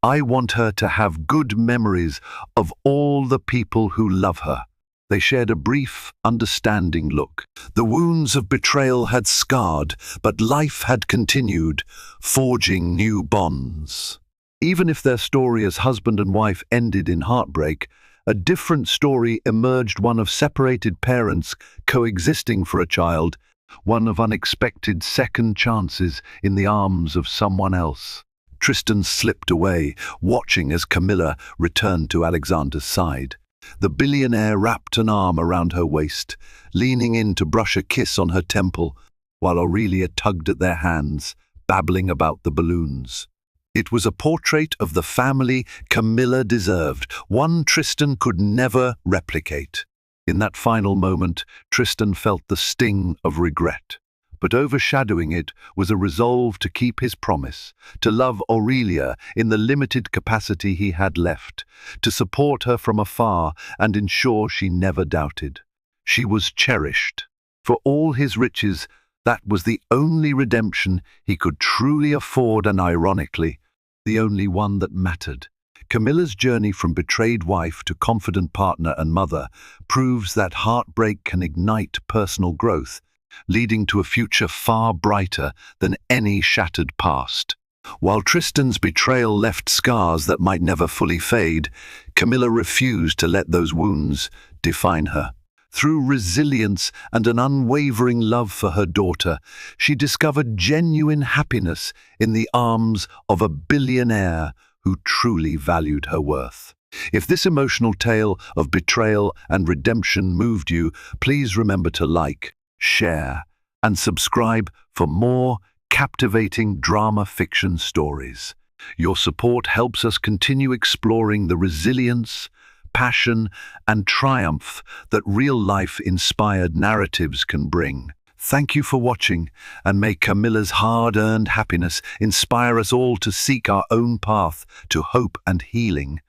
I want her to have good memories of all the people who love her. They shared a brief, understanding look. The wounds of betrayal had scarred, but life had continued, forging new bonds. Even if their story as husband and wife ended in heartbreak, a different story emerged, one of separated parents coexisting for a child, one of unexpected second chances in the arms of someone else. Tristan slipped away, watching as Camilla returned to Alexander's side. The billionaire wrapped an arm around her waist, leaning in to brush a kiss on her temple, while Aurelia tugged at their hands, babbling about the balloons. It was a portrait of the family Camilla deserved, one Tristan could never replicate. In that final moment, Tristan felt the sting of regret. But overshadowing it was a resolve to keep his promise, to love Aurelia in the limited capacity he had left, to support her from afar and ensure she never doubted. She was cherished. For all his riches, that was the only redemption he could truly afford, and ironically, the only one that mattered. Camilla's journey from betrayed wife to confident partner and mother proves that heartbreak can ignite personal growth, leading to a future far brighter than any shattered past. While Tristan's betrayal left scars that might never fully fade, Camilla refused to let those wounds define her. Through resilience and an unwavering love for her daughter, she discovered genuine happiness in the arms of a billionaire who truly valued her worth. If this emotional tale of betrayal and redemption moved you, please remember to like, share, and subscribe for more captivating drama fiction stories. Your support helps us continue exploring the resilience, passion, and triumph that real-life-inspired narratives can bring. Thank you for watching, and may Camilla's hard-earned happiness inspire us all to seek our own path to hope and healing.